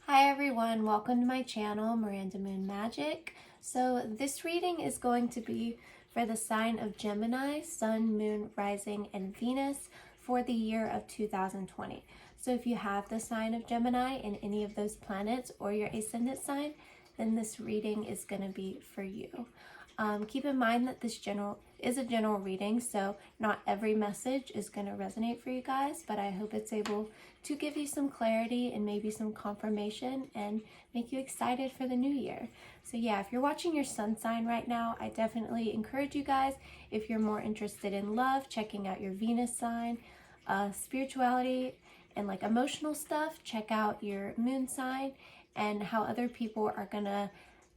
Hi everyone, welcome to my channel, Miranda Moon Magic. So this reading is going to be for the sign of Gemini, Sun, Moon, Rising, and Venus for the year of 2020. So if you have the sign of Gemini in any of those planets or your ascendant sign, then this reading is going to be for you. Keep in mind that this is a general reading, so not every message is going to resonate for you guys, but I hope it's able to give you some clarity and maybe some confirmation and make you excited for the new year. So yeah, if you're watching your sun sign right now, I definitely encourage you guys, if you're more interested in love, checking out your Venus sign, spirituality, and like emotional stuff, check out your moon sign and how other people are going to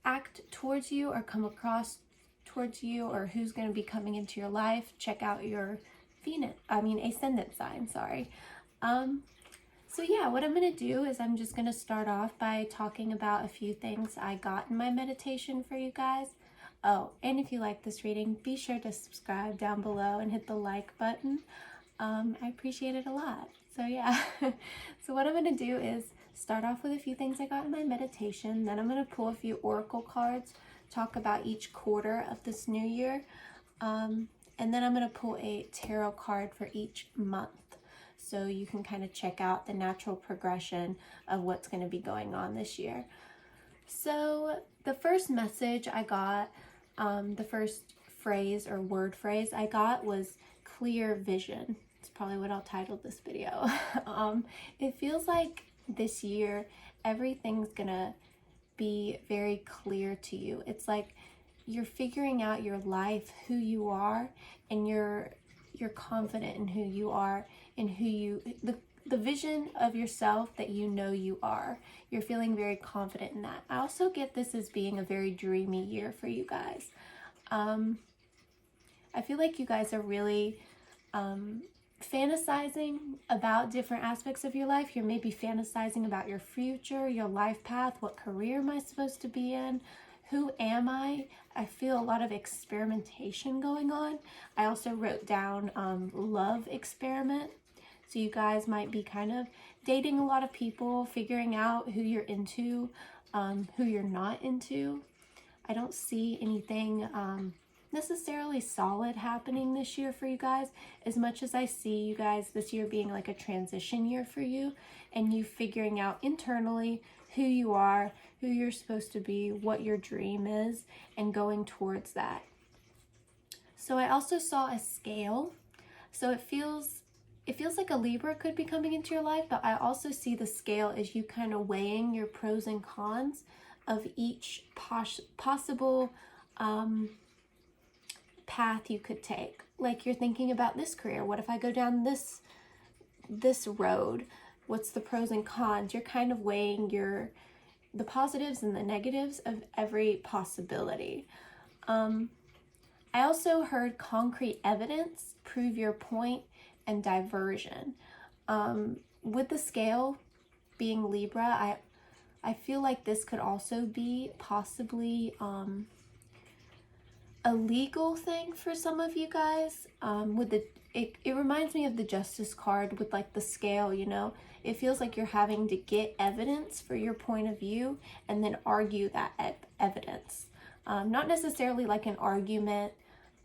act towards you or come across towards you, or who's going to be coming into your life. Check out your ascendant sign, sorry. So yeah, what I'm going to do is I'm just going to start off by talking about a few things I got in my meditation for you guys. Oh, and if you like this reading, be sure to subscribe down below and hit the like button. I appreciate it a lot. So yeah, so what I'm going to do is start off with a few things I got in my meditation, then I'm going to pull a few oracle cards, talk about each quarter of this new year, and then I'm going to pull a tarot card for each month, so you can kind of check out the natural progression of what's going to be going on this year. So the first message I got, the first phrase or word phrase I got was clear vision. It's probably what I'll title this video. It feels like this year everything's gonna be very clear to you. It's like you're figuring out your life, who you are, and you're confident in who you are and the vision of yourself that you know you are. You're feeling very confident in that. I also get this as being a very dreamy year for you guys. I feel like you guys are really fantasizing about different aspects of your life. You're maybe fantasizing about your future, your life path. What career am I supposed to be in? Who am I? I feel a lot of experimentation going on. I also wrote down love experiment. So you guys might be kind of dating a lot of people, figuring out who you're into, who you're not into. I don't see anything necessarily solid happening this year for you guys, as much as I see you guys this year being like a transition year for you, and you figuring out internally who you are, who you're supposed to be, what your dream is, and going towards that. So I also saw a scale. So it feels like a Libra could be coming into your life, but I also see the scale as you kind of weighing your pros and cons of each possible path you could take. Like you're thinking about this career. What if I go down this road? What's the pros and cons? You're kind of weighing the positives and the negatives of every possibility. I also heard concrete evidence, prove your point, and diversion. With the scale being Libra, I feel like this could also be possibly a legal thing for some of you guys. It reminds me of the Justice card with like the scale, you know. It feels like you're having to get evidence for your point of view and then argue that evidence. Not necessarily like an argument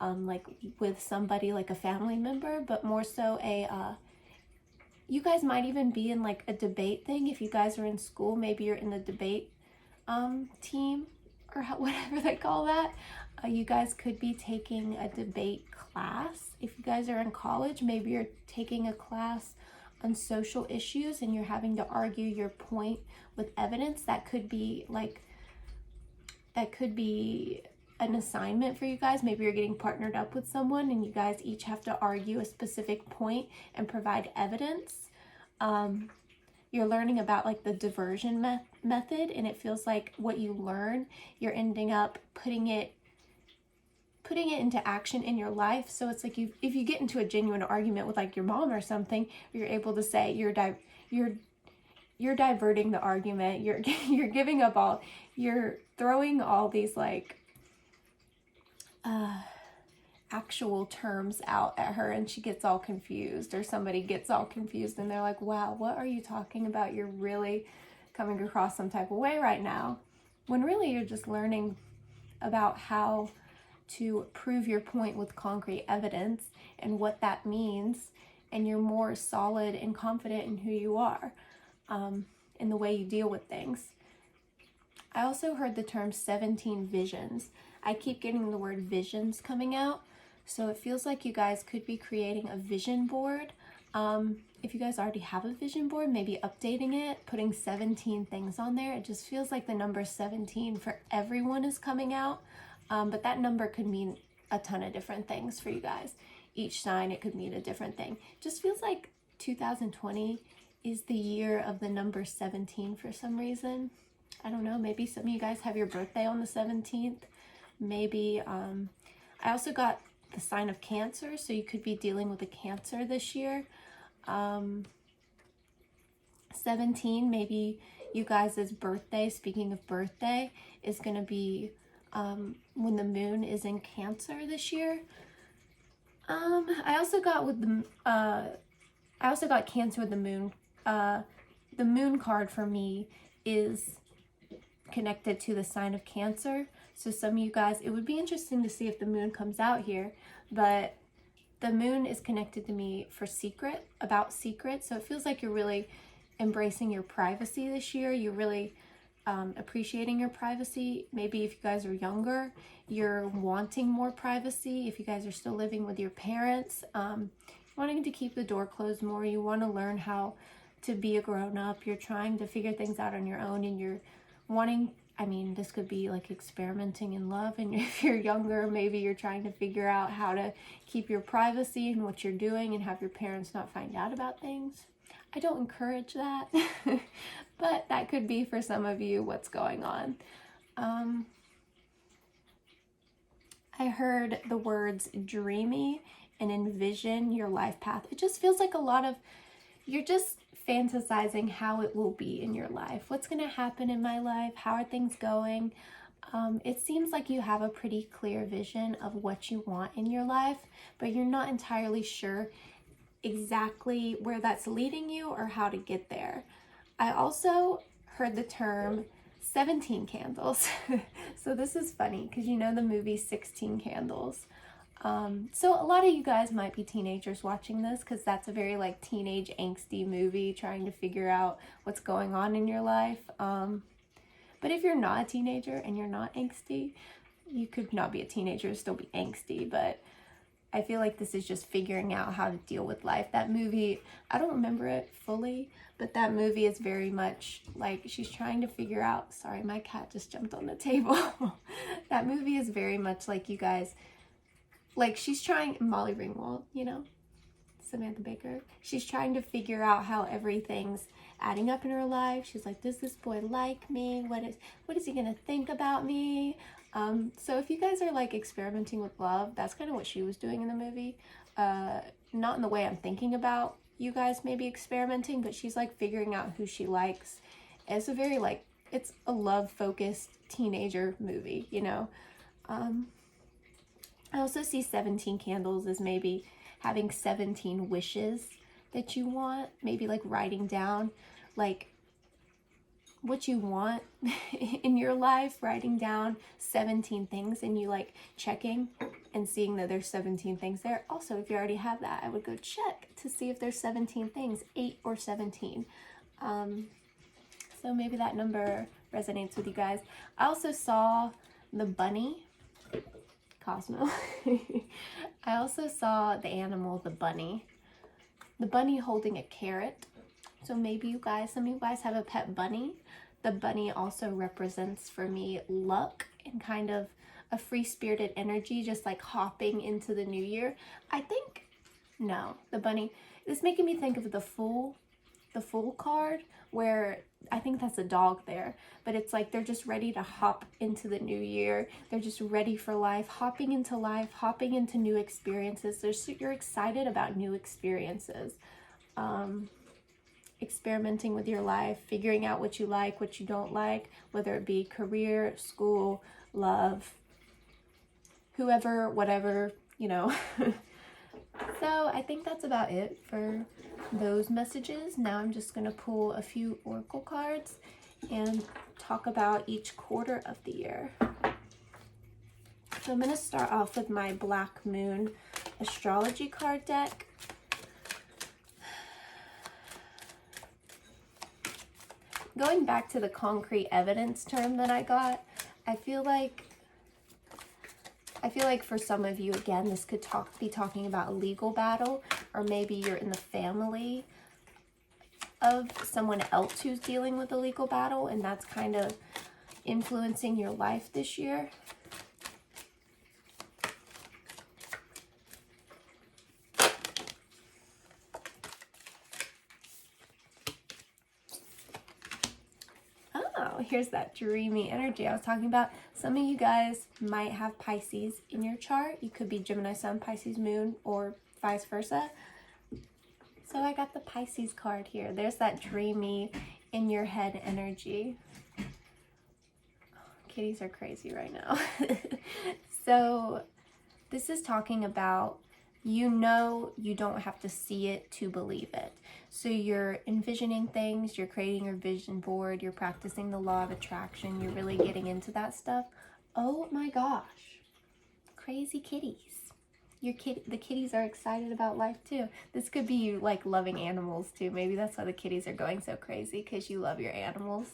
like with somebody like a family member, but more so you guys might even be in like a debate thing. If you guys are in school, maybe you're in the debate team or whatever they call that. You guys could be taking a debate class. If you guys are in college, maybe you're taking a class on social issues and you're having to argue your point with evidence. That could be an assignment for you guys. Maybe you're getting partnered up with someone and you guys each have to argue a specific point and provide evidence. You're learning about like the diversion method, and it feels like what you learn, you're ending up putting it into action in your life. So it's like if you get into a genuine argument with like your mom or something, you're able to say you're diverting the argument. You're giving up you're throwing all these like actual terms out at her, and she gets all confused, or somebody gets all confused and they're like, wow, what are you talking about? You're really coming across some type of way right now, when really you're just learning about how to prove your point with concrete evidence and what that means, and you're more solid and confident in who you are, in the way you deal with things. I also heard the term 17 visions. I keep getting the word visions coming out, so it feels like you guys could be creating a vision board. If you guys already have a vision board, maybe updating it, putting 17 things on there. It just feels like the number 17 for everyone is coming out, but that number could mean a ton of different things for you guys. Each sign, it could mean a different thing. Just feels like 2020 is the year of the number 17 for some reason. I don't know, maybe some of you guys have your birthday on the 17th. Maybe, I also got the sign of Cancer, so you could be dealing with a Cancer this year. 17, maybe you guys' birthday, speaking of birthday, is going to be when the moon is in Cancer this year. I also got Cancer with the moon. The moon card for me is connected to the sign of Cancer. So some of you guys, it would be interesting to see if the moon comes out here, but the moon is connected to me for about secret. So it feels like you're really embracing your privacy this year. You're really appreciating your privacy. Maybe if you guys are younger, you're wanting more privacy. If you guys are still living with your parents, wanting to keep the door closed more, you want to learn how to be a grown-up. You're trying to figure things out on your own, and you're wanting, I mean, this could be like experimenting in love, and if you're younger, maybe you're trying to figure out how to keep your privacy and what you're doing and have your parents not find out about things. I don't encourage that, but that could be for some of you what's going on. I heard the words dreamy and envision your life path. It just feels like a lot of, you're just fantasizing how it will be in your life. What's going to happen in my life? How are things going? It seems like you have a pretty clear vision of what you want in your life, but you're not entirely sure exactly where that's leading you or how to get there. I also heard the term 17 candles. So this is funny because you know the movie 16 Candles. So a lot of you guys might be teenagers watching this because that's a very like teenage angsty movie trying to figure out what's going on in your life. But if you're not a teenager and you're not angsty, you could not be a teenager and still be angsty, but I feel like this is just figuring out how to deal with life. That movie, I don't remember it fully, but that movie is very much like she's trying to figure out, sorry, my cat just jumped on the table. That movie is very much like you guys, like she's trying, Molly Ringwald, you know, Samantha Baker. She's trying to figure out how everything's adding up in her life. She's like, does this boy like me? What is he gonna think about me? So if you guys are like experimenting with love, that's kind of what she was doing in the movie. Not in the way I'm thinking about you guys maybe experimenting, but she's like figuring out who she likes. It's a very like, it's a love-focused teenager movie, you know. I also see 17 candles as maybe having 17 wishes that you want, maybe like writing down like what you want in your life, writing down 17 things and you like checking and seeing that there's 17 things there. Also, if you already have that, I would go check to see if there's 17 things, 8 or 17. So maybe that number resonates with you guys. I also saw the bunny, Cosmo. I also saw the animal, the bunny holding a carrot. So maybe you guys, some of you guys have a pet bunny. The bunny also represents for me luck and kind of a free-spirited energy, just like hopping into the new year. I think, no, the bunny is making me think of the Fool card, where I think that's a dog there, but it's like they're just ready to hop into the new year. They're just ready for life, hopping into new experiences. You're excited about new experiences. Experimenting with your life, figuring out what you like, what you don't like, whether it be career, school, love, whoever, whatever, you know. So I think that's about it for those messages. Now I'm just going to pull a few oracle cards and talk about each quarter of the year. So I'm going to start off with my Black Moon astrology card deck. Going back to the concrete evidence term that I got, I feel like for some of you, again, this could be talking about a legal battle, or maybe you're in the family of someone else who's dealing with a legal battle, and that's kind of influencing your life this year. Oh, here's that dreamy energy I was talking about. Some of you guys might have Pisces in your chart. You could be Gemini Sun, Pisces Moon, or vice versa. So I got the Pisces card here. There's that dreamy, in your head energy. Kitties are crazy right now. So this is talking about, you know, you don't have to see it to believe it. So you're envisioning things, you're creating your vision board, you're practicing the law of attraction, you're really getting into that stuff. Oh my gosh, crazy kitties. The kitties are excited about life too. This could be you like loving animals too. Maybe that's why the kitties are going so crazy, because you love your animals.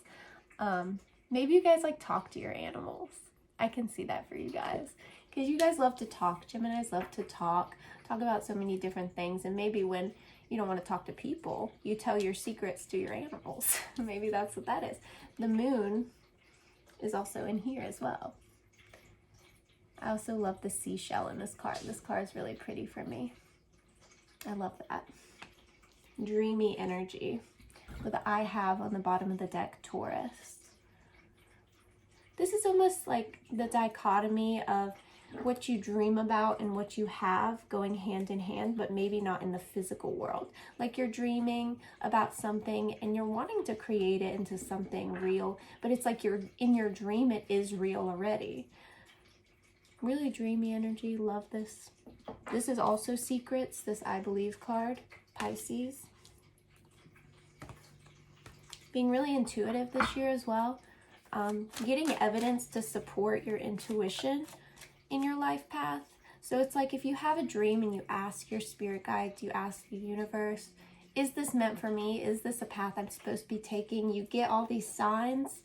Maybe you guys like talk to your animals. I can see that for you guys, because you guys love to talk. Geminis love to talk about so many different things. And maybe when you don't want to talk to people, you tell your secrets to your animals. Maybe that's what that is. The moon is also in here as well. I also love the seashell in this card. This card is really pretty for me. I love that. Dreamy energy with the I have on the bottom of the deck, Taurus. This is almost like the dichotomy of what you dream about and what you have going hand in hand, but maybe not in the physical world. Like you're dreaming about something and you're wanting to create it into something real, but it's like you're in your dream, it is real already. Really dreamy energy. Love this. This is also secrets, this I believe card, Pisces. Being really intuitive this year as well. Getting evidence to support your intuition in your life path. So it's like if you have a dream and you ask your spirit guides, you ask the universe, is this meant for me? Is this a path I'm supposed to be taking? You get all these signs.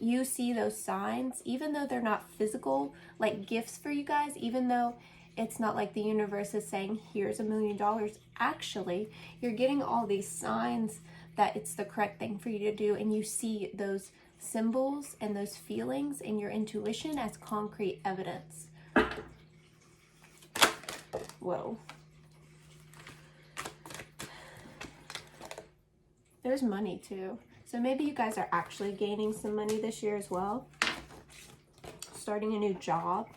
You see those signs, even though they're not physical, like gifts for you guys, even though it's not like the universe is saying, here's $1 million. Actually, you're getting all these signs that it's the correct thing for you to do, and you see those symbols and those feelings in your intuition as concrete evidence. Whoa. There's money too. So maybe you guys are actually gaining some money this year as well. Starting a new job,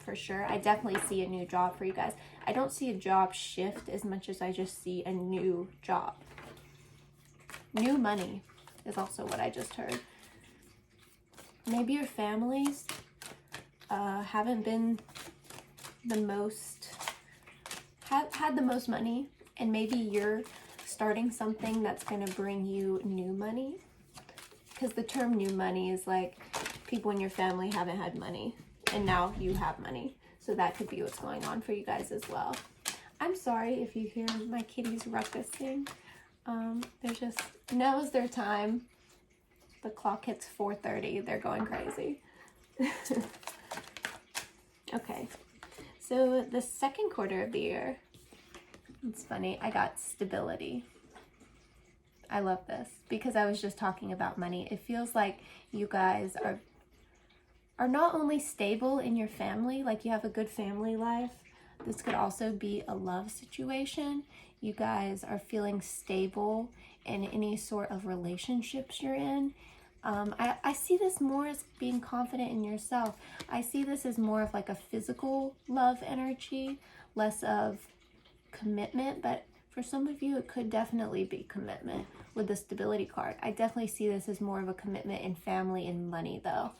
for sure. I definitely see a new job for you guys. I don't see a job shift as much as I just see a new job. New money is also what I just heard. Maybe your families haven't been the most, had the most money, and maybe you're starting something that's going to bring you new money, because the term new money is like people in your family haven't had money and now you have money. So that could be what's going on for you guys as well. I'm sorry if you hear my kitties ruckusing. They're just, now is their time. The clock hits 4:30. They're going crazy. Okay, so the second quarter of the year, it's funny, I got stability. I love this because I was just talking about money. It feels like you guys are not only stable in your family, like you have a good family life. This could also be a love situation. You guys are feeling stable in any sort of relationships you're in. I see this more as being confident in yourself. I see this as more of like a physical love energy, less of commitment, but for some of you, it could definitely be commitment with the stability card. I definitely see this as more of a commitment in family and money though.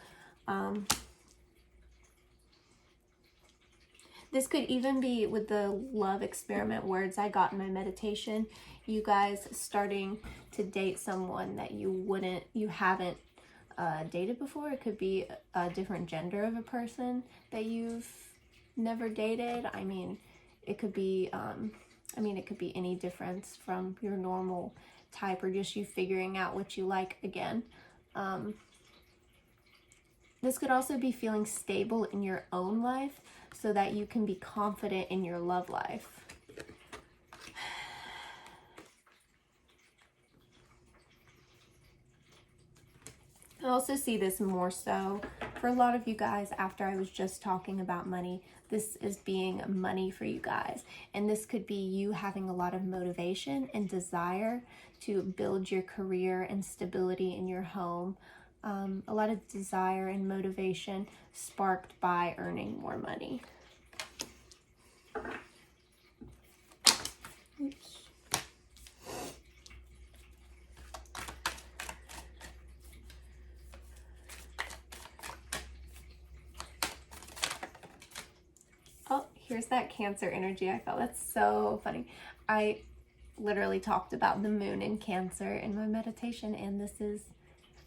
This could even be with the love experiment words I got in my meditation. You guys starting to date someone that you haven't dated before. It could be a different gender of a person that you've never dated. I mean, it could be any difference from your normal type, or just you figuring out what you like again. This could also be feeling stable in your own life so that you can be confident in your love life. I also see this more so for a lot of you guys after I was just talking about money. This is being money for you guys. And this could be you having a lot of motivation and desire to build your career and stability in your home. A lot of desire and motivation sparked by earning more money. Oops. Oh, here's that Cancer energy I felt. That's so funny. I literally talked about the moon in Cancer in my meditation, and this is,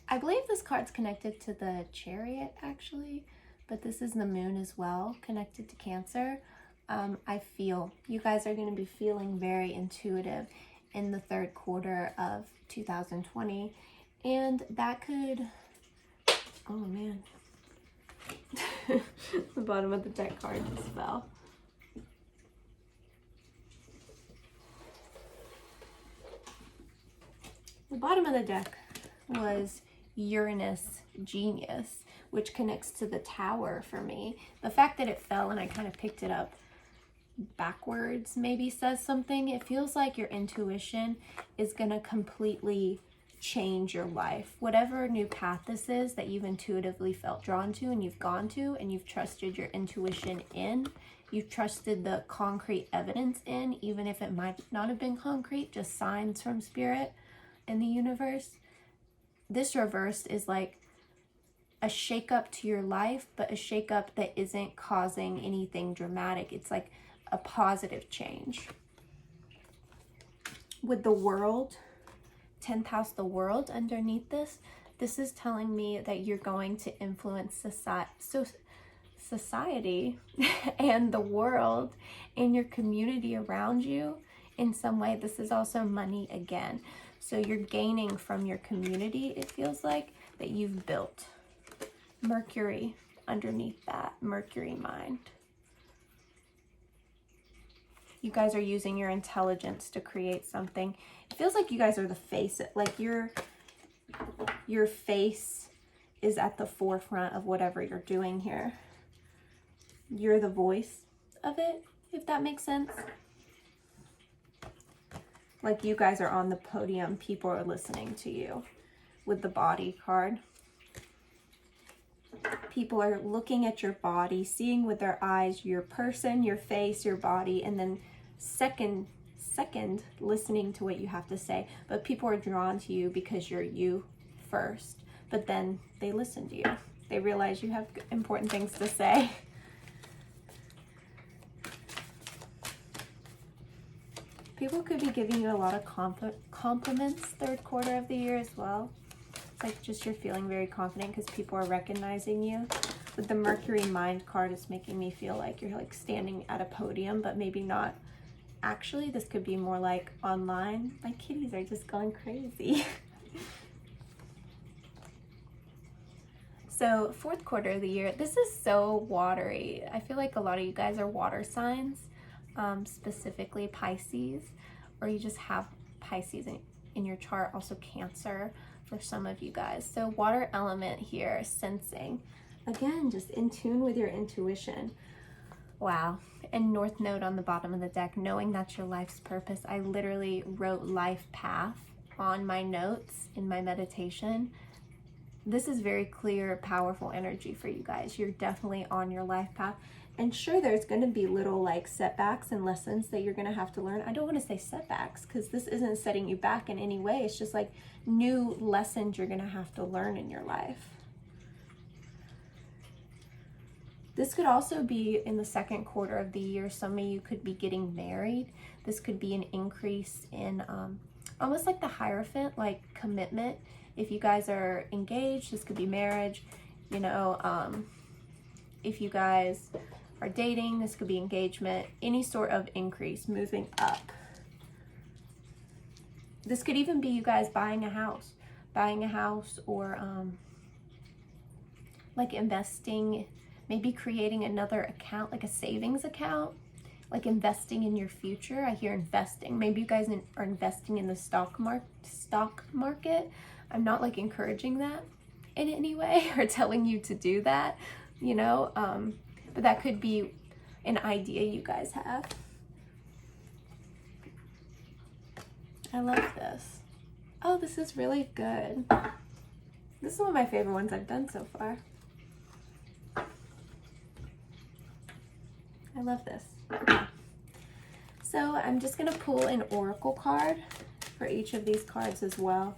I believe this card's connected to the Chariot actually, but this is the moon as well, connected to Cancer. I feel you guys are going to be feeling very intuitive in the third quarter of 2020, and that could, oh man, the bottom of the deck card just fell. The bottom of the deck was Uranus Genius, which connects to the Tower for me. The fact that it fell and I kind of picked it up backwards maybe says something. It feels like your intuition is going to completely change your life. Whatever new path this is that you've intuitively felt drawn to and you've gone to and you've trusted your intuition in, you've trusted the concrete evidence in, even if it might not have been concrete, just signs from spirit in the universe. This reverse is like a shakeup to your life, but a shakeup that isn't causing anything dramatic. It's like a positive change. With the World, 10th house, the World underneath this, this is telling me that you're going to influence society and the world and your community around you in some way. This is also money again. So you're gaining from your community, it feels like, that you've built. Mercury underneath that, Mercury mind. You guys are using your intelligence to create something. It feels like you guys are the face, like your face is at the forefront of whatever you're doing here. You're the voice of it, if that makes sense. Like you guys are on the podium, people are listening to you. With the Body card, people are looking at your body, seeing with their eyes your person, your face, your body, and then second listening to what you have to say. But people are drawn to you because you're you first, but then they listen to you. They realize you have important things to say. People could be giving you a lot of compliments third quarter of the year as well. It's like just you're feeling very confident because people are recognizing you. With the Mercury Mind card, it's making me feel like you're like standing at a podium, but maybe not. Actually, this could be more like online. My kitties are just going crazy. So fourth quarter of the year, this is so watery. I feel like a lot of you guys are water signs, specifically Pisces, or you just have Pisces in your chart, also Cancer for some of you guys. So water element here, sensing. Again, just in tune with your intuition. Wow. And North Node on the bottom of the deck, knowing that's your life's purpose. I literally wrote life path on my notes in my meditation. This is very clear, powerful energy for you guys. You're definitely on your life path. And sure, there's going to be little like setbacks and lessons that you're going to have to learn. I don't want to say setbacks because this isn't setting you back in any way. It's just like new lessons you're going to have to learn in your life. This could also be in the second quarter of the year. Some of you could be getting married. This could be an increase in almost like the Hierophant, like commitment. If you guys are engaged, this could be marriage. You know, if you guys are dating, this could be engagement. Any sort of increase, moving up. This could even be you guys buying a house or like investing, maybe creating another account, like a savings account, like investing in your future. I hear investing. Maybe you guys are investing in the stock market. I'm not like encouraging that in any way or telling you to do that, you know, but that could be an idea you guys have. I love this. Oh, this is really good. This is one of my favorite ones I've done so far. I love this. Okay. So I'm just going to pull an oracle card for each of these cards as well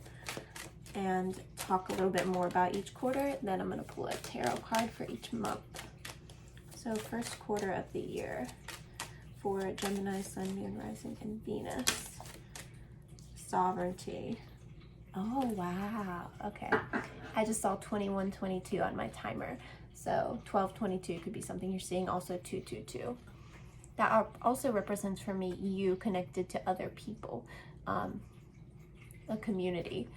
and talk a little bit more about each quarter. Then I'm going to pull a tarot card for each month. So first quarter of the year for Gemini, Sun, Moon, Rising, and Venus. Sovereignty. Oh, wow. Okay. I just saw 2122 on my timer. So 1222 could be something you're seeing. Also 222. That also represents for me you connected to other people, a community.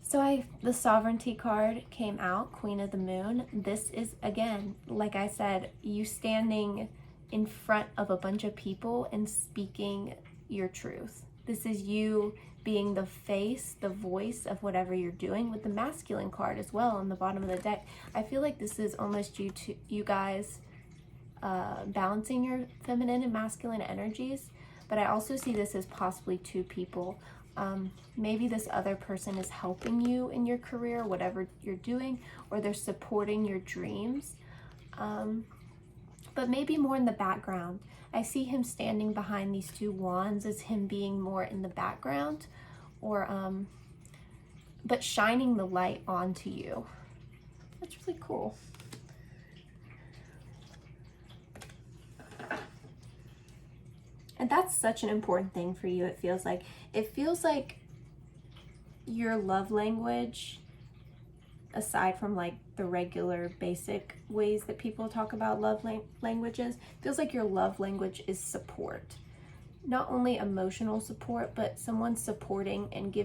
So the Sovereignty card came out, Queen of the Moon. This is, again, like I said, you standing in front of a bunch of people and speaking your truth. This is you being the face, the voice of whatever you're doing, with the Masculine card as well on the bottom of the deck. I feel like this is almost you guys balancing your feminine and masculine energies, but I also see this as possibly two people. Maybe this other person is helping you in your career, whatever you're doing, or they're supporting your dreams, but maybe more in the background. I see him standing behind these two wands as him being more in the background, or but shining the light onto you. That's really cool. And that's such an important thing for you. It feels like your love language, aside from like the regular basic ways that people talk about love languages, feels like your love language is support. Not only emotional support, but someone supporting and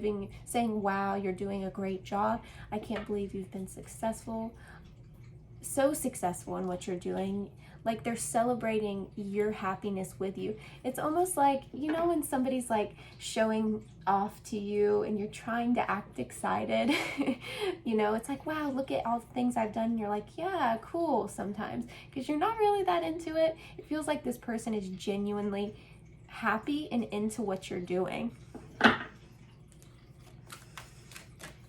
saying, wow, you're doing a great job. I can't believe you've been successful. So successful in what you're doing. Like they're celebrating your happiness with you. It's almost like, you know, when somebody's like showing off to you and you're trying to act excited, you know, it's like, wow, look at all the things I've done. And you're like, yeah, cool sometimes, because you're not really that into it. It feels like this person is genuinely happy and into what you're doing.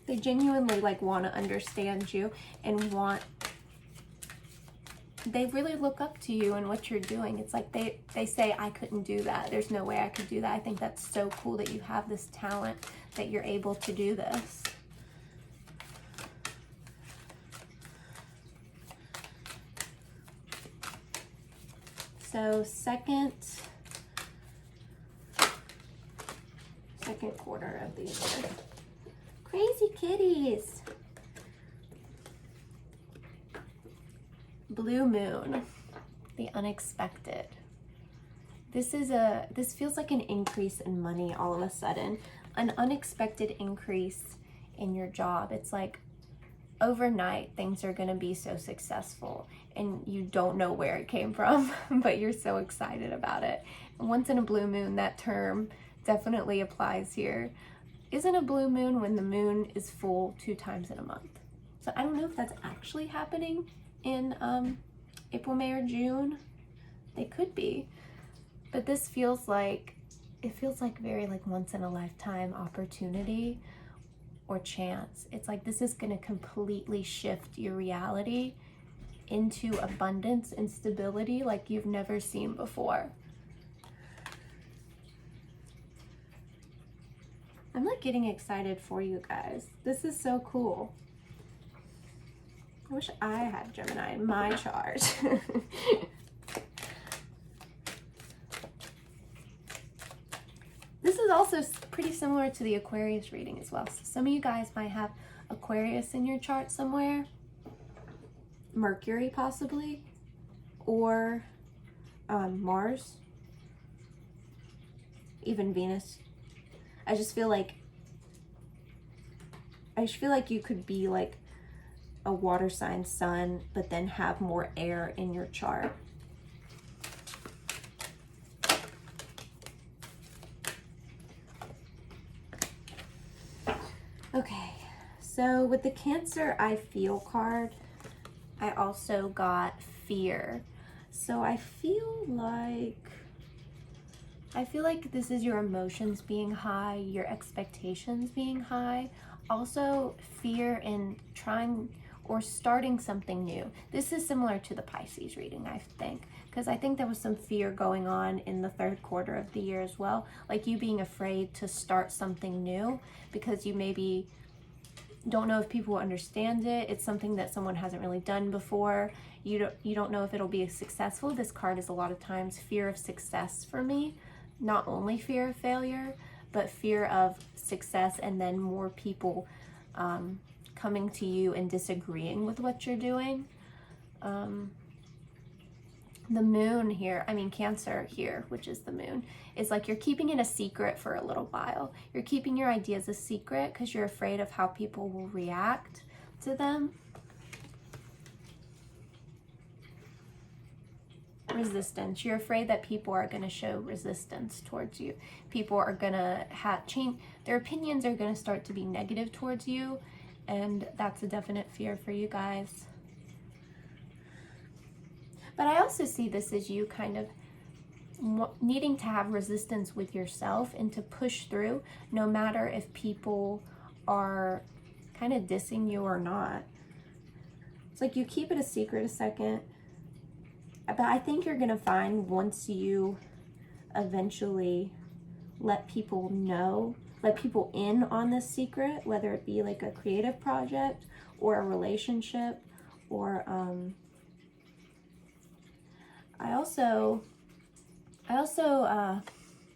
They genuinely like want to understand you and they really look up to you and what you're doing. It's like they say, I couldn't do that. There's no way I could do that. I think that's so cool that you have this talent, that you're able to do this. So second quarter of the year. Crazy kitties. Blue moon, the unexpected. This feels like an increase in money all of a sudden, an unexpected increase in your job. It's like overnight things are going to be so successful and you don't know where it came from, but you're so excited about it. Once in a blue moon, that term definitely applies here. Isn't a blue moon when the moon is full 2 times in a month? So I don't know if that's actually happening in April, May, or June. They could be, but this feels like very like once in a lifetime opportunity or chance. It's like this is going to completely shift your reality into abundance and stability like you've never seen before. I'm like getting excited for you guys. This is so cool. I wish I had Gemini in my chart. This is also pretty similar to the Aquarius reading as well. So some of you guys might have Aquarius in your chart somewhere. Mercury possibly. Or Mars. Even Venus. I just feel like you could be like a water sign sun, but then have more air in your chart. Okay, so with the Cancer I Feel card, I also got fear. So I feel like this is your emotions being high, your expectations being high. Also fear in trying or starting something new. This is similar to the Pisces reading, I think, because I think there was some fear going on in the third quarter of the year as well, like you being afraid to start something new because you maybe don't know if people will understand it. It's something that someone hasn't really done before. You don't know if it'll be successful. This card is a lot of times fear of success for me, not only fear of failure, but fear of success and then more people coming to you and disagreeing with what you're doing. The moon here, I mean Cancer here, which is the moon, is like you're keeping it a secret for a little while. You're keeping your ideas a secret because you're afraid of how people will react to them. Resistance. You're afraid that people are going to show resistance towards you. People are going to change, their opinions are going to start to be negative towards you, and that's a definite fear for you guys. But I also see this as you kind of needing to have resistance with yourself and to push through no matter if people are kind of dissing you or not. It's like you keep it a secret a second, but I think you're going to find once you eventually let people know, let people in on this secret, whether it be like a creative project or a relationship or I also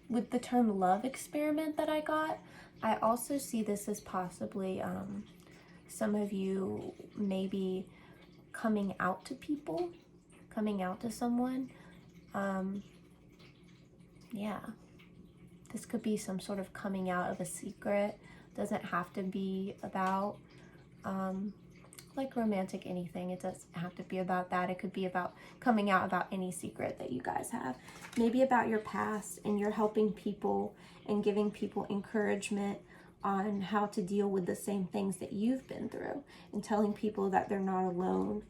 with the term love experiment that I got, I also see this as possibly some of you maybe coming out to people, coming out to someone. Yeah, this could be some sort of coming out of a secret. Doesn't have to be about like romantic anything. It doesn't have to be about that. It could be about coming out about any secret that you guys have. Maybe about your past, and you're helping people and giving people encouragement on how to deal with the same things that you've been through, and telling people that they're not alone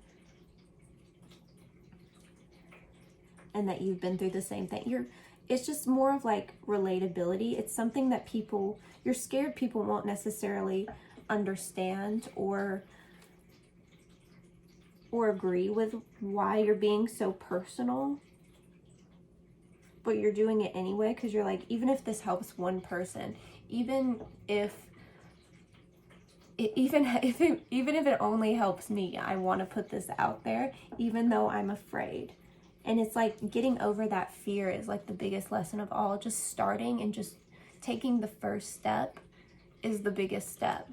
and that you've been through the same thing. It's just more of like relatability. It's something that you're scared people won't necessarily understand or agree with why you're being so personal, but you're doing it anyway because you're like, even if this helps one person, even if it only helps me, I want to put this out there, even though I'm afraid. And it's like getting over that fear is like the biggest lesson of all. Just starting and just taking the first step is the biggest step.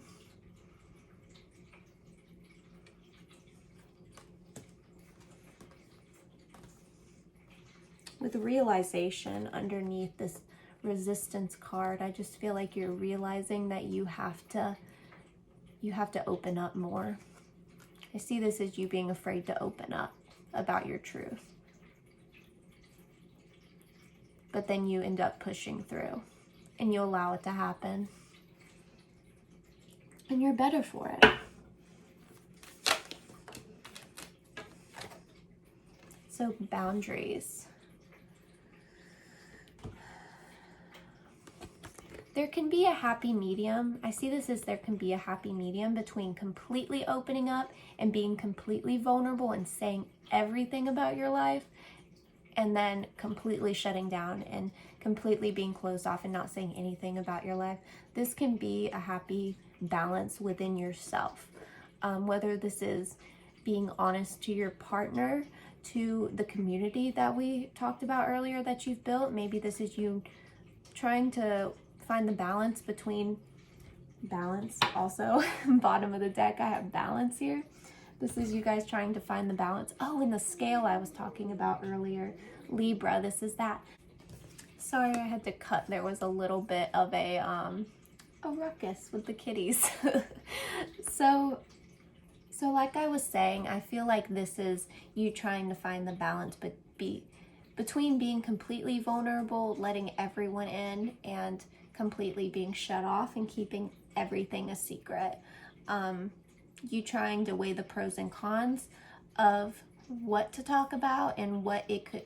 With realization underneath this resistance card, I just feel like you're realizing that you have to open up more. I see this as you being afraid to open up about your truth. But then you end up pushing through and you allow it to happen. And you're better for it. So boundaries. There can be a happy medium. I see this as there can be a happy medium between completely opening up and being completely vulnerable and saying everything about your life, and then completely shutting down and completely being closed off and not saying anything about your life. This can be a happy balance within yourself. Whether this is being honest to your partner, to the community that we talked about earlier that you've built. Maybe this is you trying to find the balance between balance. Also, bottom of the deck, I have balance here. This is you guys trying to find the balance. Oh, in the scale I was talking about earlier, Libra, this is that. Sorry, I had to cut. There was a little bit of a ruckus with the kitties. So like I was saying, I feel like this is you trying to find the balance between being completely vulnerable, letting everyone in, and completely being shut off and keeping everything a secret. You trying to weigh the pros and cons of what to talk about and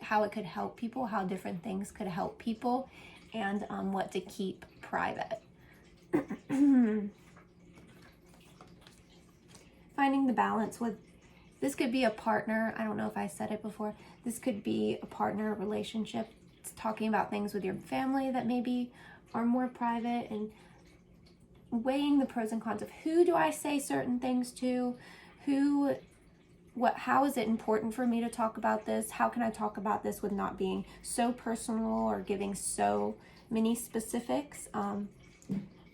how it could help people, how different things could help people, and what to keep private. Finding the balance with, this could be a partner. I don't know if I said it before. This could be a partner relationship. It's talking about things with your family that maybe are more private, and weighing the pros and cons of who do I say certain things to, how is it important for me to talk about this? How can I talk about this with not being so personal or giving so many specifics?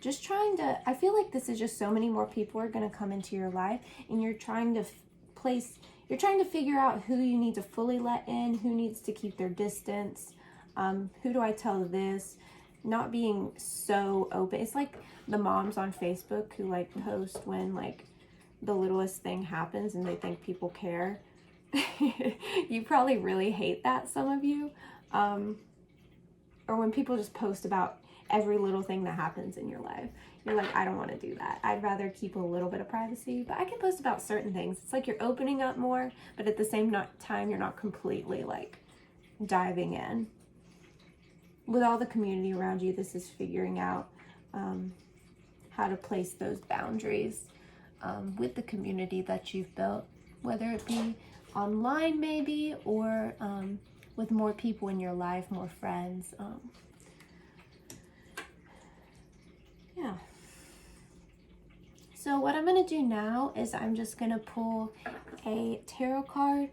Just trying to, I feel like this is just so many more people are going to come into your life, and you're trying to figure out who you need to fully let in, who needs to keep their distance, who do I tell this, not being so open. It's like the moms on Facebook who like post when like the littlest thing happens and they think people care. You probably really hate that, some of you. Or when people just post about every little thing that happens in your life. You're like, I don't want to do that. I'd rather keep a little bit of privacy, but I can post about certain things. It's like you're opening up more, but at the same time, you're not completely like diving in. With all the community around you, this is figuring out how to place those boundaries with the community that you've built, whether it be online maybe, or with more people in your life, more friends. Yeah. So what I'm going to do now is I'm just going to pull a tarot card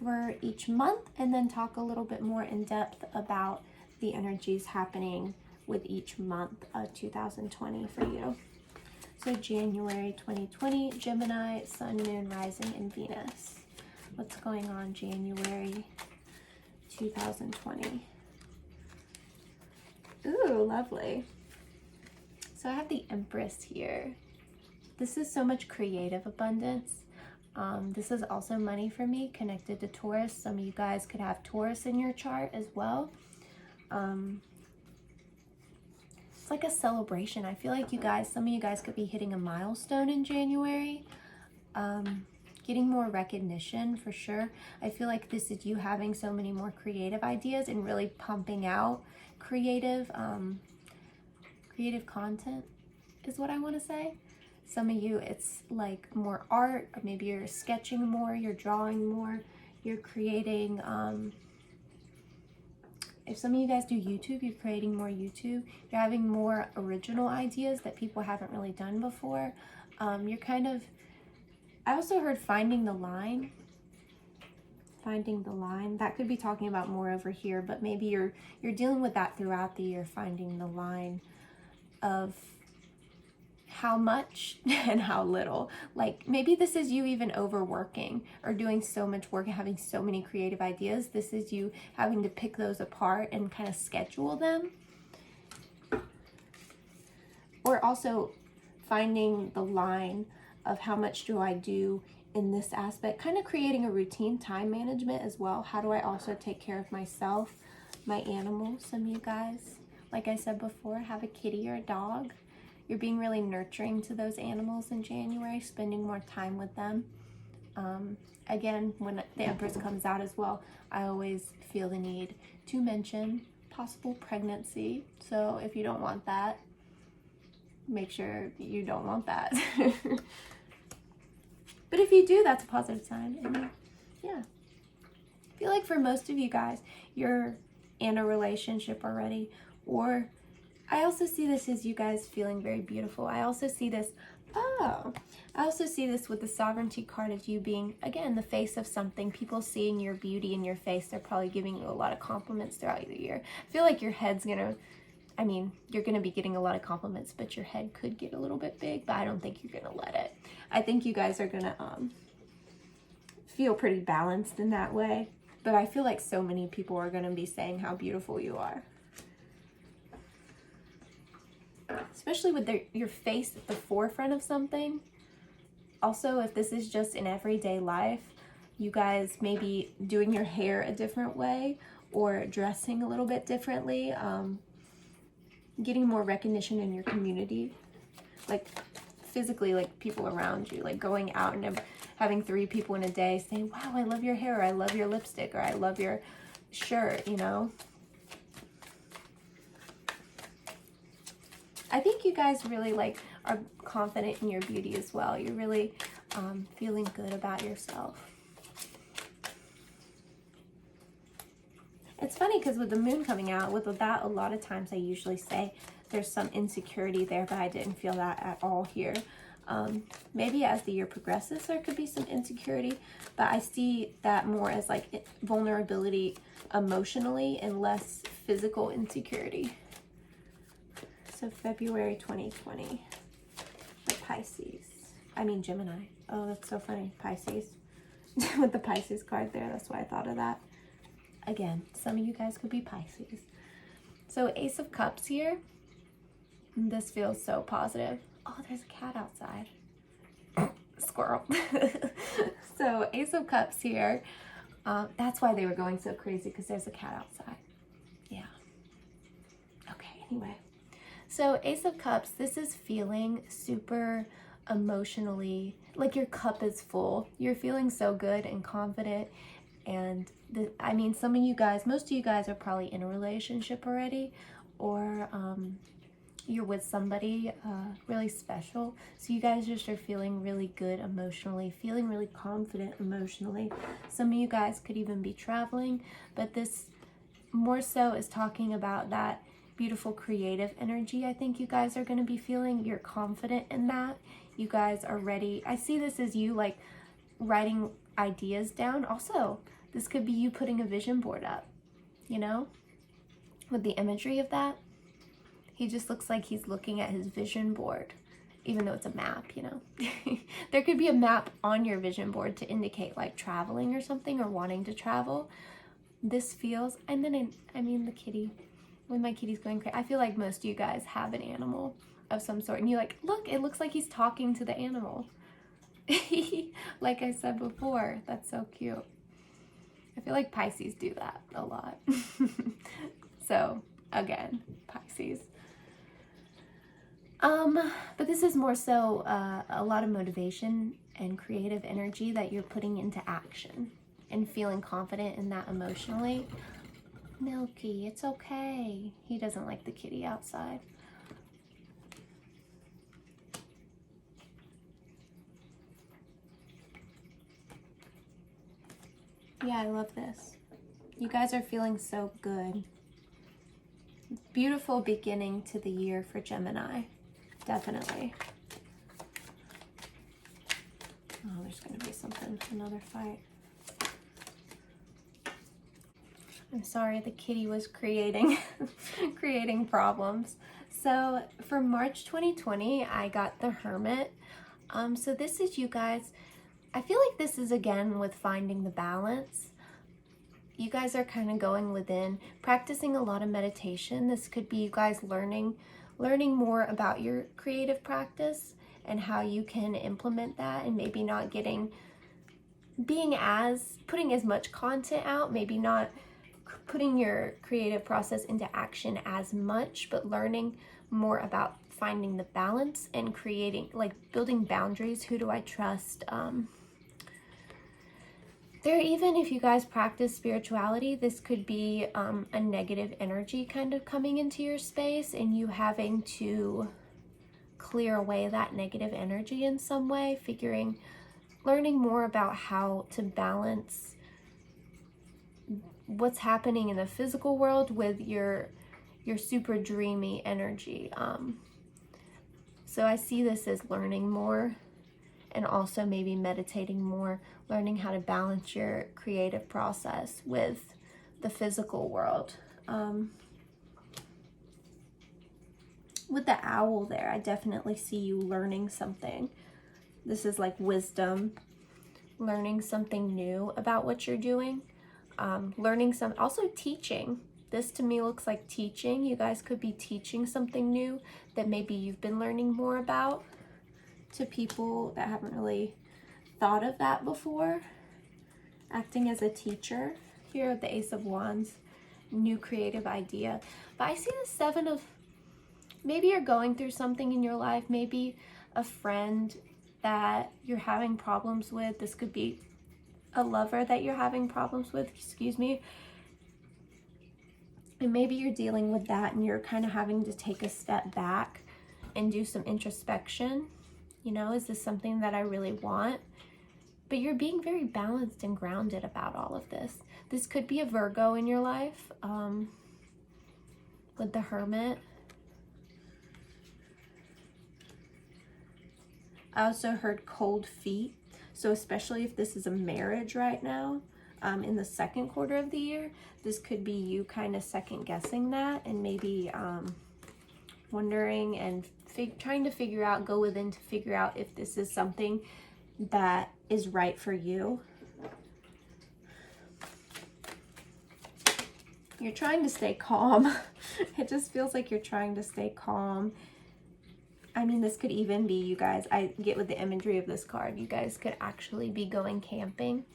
for each month and then talk a little bit more in depth about the energies happening with each month of 2020 for you. So January 2020, Gemini, Sun, Moon, Rising, and Venus. What's going on January 2020? Ooh, lovely. So I have the Empress here. This is so much creative abundance. This is also money for me, connected to Taurus. Some of you guys could have Taurus in your chart as well. It's like a celebration. I feel like some of you guys could be hitting a milestone in January. Getting more recognition for sure. I feel like this is you having so many more creative ideas and really pumping out creative content is what I want to say. Some of you, it's like more art, or maybe you're sketching more, you're drawing more, you're creating, if some of you guys do YouTube, you're creating more YouTube, you're having more original ideas that people haven't really done before. You're kind of, I also heard finding the line, that could be talking about more over here, but maybe you're dealing with that throughout the year, finding the line of how much and how little. Like maybe this is you even overworking or doing so much work and having so many creative ideas. This is you having to pick those apart and kind of schedule them. Or also finding the line of how much do I do in this aspect, kind of creating a routine, time management as well. How do I also take care of myself, my animals? Some of you guys, like I said before, have a kitty or a dog. You're being really nurturing to those animals in January, spending more time with them. Again, when the Empress comes out as well, I always feel the need to mention possible pregnancy. So if you don't want that, make sure you don't want that. But if you do, that's a positive sign. And yeah, I feel like for most of you guys, you're in a relationship already, or I also see this as you guys feeling very beautiful. I also see this Oh, I also see this with the sovereignty card as you being, again, the face of something. People seeing your beauty in your face. They're probably giving you a lot of compliments throughout the year. I feel like your head's gonna, I mean, you're gonna be getting a lot of compliments, but your head could get a little bit big, but I don't think you're gonna let it. I think you guys are gonna feel pretty balanced in that way. But I feel like so many people are gonna be saying how beautiful you are. Especially with your face at the forefront of something. Also, if this is just in everyday life, you guys may be doing your hair a different way or dressing a little bit differently, getting more recognition in your community, like physically, like people around you, like going out and having 3 people in a day saying, wow, I love your hair, or I love your lipstick, or I love your shirt, you know. I think you guys really like are confident in your beauty as well. You're really feeling good about yourself. It's funny because with the moon coming out, with that, a lot of times I usually say there's some insecurity there, but I didn't feel that at all here. Maybe as the year progresses, there could be some insecurity, but I see that more as like vulnerability emotionally and less physical insecurity. So February 2020 for Pisces. I mean Gemini. Oh, that's so funny. Pisces. With the Pisces card there, that's why I thought of that. Again, some of you guys could be Pisces. So Ace of Cups here. This feels so positive. Oh, there's a cat outside. Squirrel. So Ace of Cups here. That's why they were going so crazy, because there's a cat outside. Yeah. Okay, anyway. So Ace of Cups, this is feeling super emotionally, like your cup is full. You're feeling so good and confident. And I mean, some of you guys, most of you guys are probably in a relationship already, or you're with somebody really special. So you guys just are feeling really good emotionally, feeling really confident emotionally. Some of you guys could even be traveling, but this more so is talking about that beautiful creative energy. I think you guys are going to be feeling. You're confident in that. You guys are ready. I see this as you like writing ideas down. Also, this could be you putting a vision board up, you know, with the imagery of that. He just looks like he's looking at his vision board, even though it's a map, you know. There could be a map on your vision board to indicate like traveling or something, or wanting to travel. This feels, and then I mean the kitty. When my kitty's going crazy, I feel like most of you guys have an animal of some sort, and you're like, look, it looks like he's talking to the animal. Like I said before, that's so cute. I feel like Pisces do that a lot. So again, Pisces. But this is more so a lot of motivation and creative energy that you're putting into action and feeling confident in that emotionally. Milky, it's okay. He doesn't like the kitty outside. Yeah, I love this. You guys are feeling so good. Beautiful beginning to the year for Gemini. Definitely. Oh, there's going to be something, another fight. I'm sorry, the kitty was creating problems. So for March 2020, I got the Hermit. So this is you guys. I feel like this is again with finding the balance. You guys are kind of going within, practicing a lot of meditation. This could be you guys learning more about your creative practice and how you can implement that, and maybe not putting as much content out, maybe not putting your creative process into action as much, but learning more about finding the balance and creating, like building boundaries. Who do I trust? Even if you guys practice spirituality, this could be a negative energy kind of coming into your space, and you having to clear away that negative energy in some way, learning more about how to balance what's happening in the physical world with your super dreamy energy. So I see this as learning more, and also maybe meditating more, learning how to balance your creative process with the physical world. With the owl there, I definitely see you learning something. This is like wisdom, learning something new about what you're doing, also teaching. This to me looks like teaching. You guys could be teaching something new that maybe you've been learning more about to people that haven't really thought of that before. Acting as a teacher. Here at the Ace of Wands, new creative idea. But I see the Seven of, maybe you're going through something in your life, maybe a friend that you're having problems with. This could be a lover that you're having problems with, excuse me. And maybe you're dealing with that and you're kind of having to take a step back and do some introspection. You know, is this something that I really want? But you're being very balanced and grounded about all of this. This could be a Virgo in your life, with the Hermit. I also heard cold feet. So especially if this is a marriage right now, in the second quarter of the year, this could be you kind of second guessing that and maybe wondering and trying to figure out, go within to figure out if this is something that is right for you. You're trying to stay calm. It just feels like you're trying to stay calm. I mean, this could even be, you guys, I get with the imagery of this card, you guys could actually be going camping.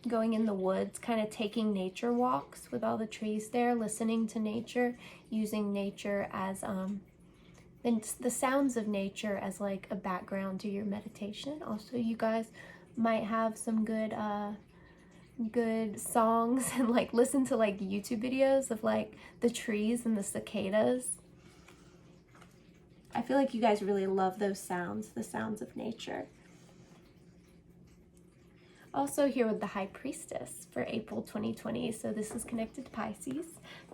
Going in the woods, kind of taking nature walks with all the trees there, listening to nature, using nature as, the sounds of nature as like a background to your meditation. Also, you guys might have some good songs and like listen to like YouTube videos of like the trees and the cicadas. I feel like you guys really love those sounds, the sounds of nature. Also here with the High Priestess for April 2020. So this is connected to Pisces.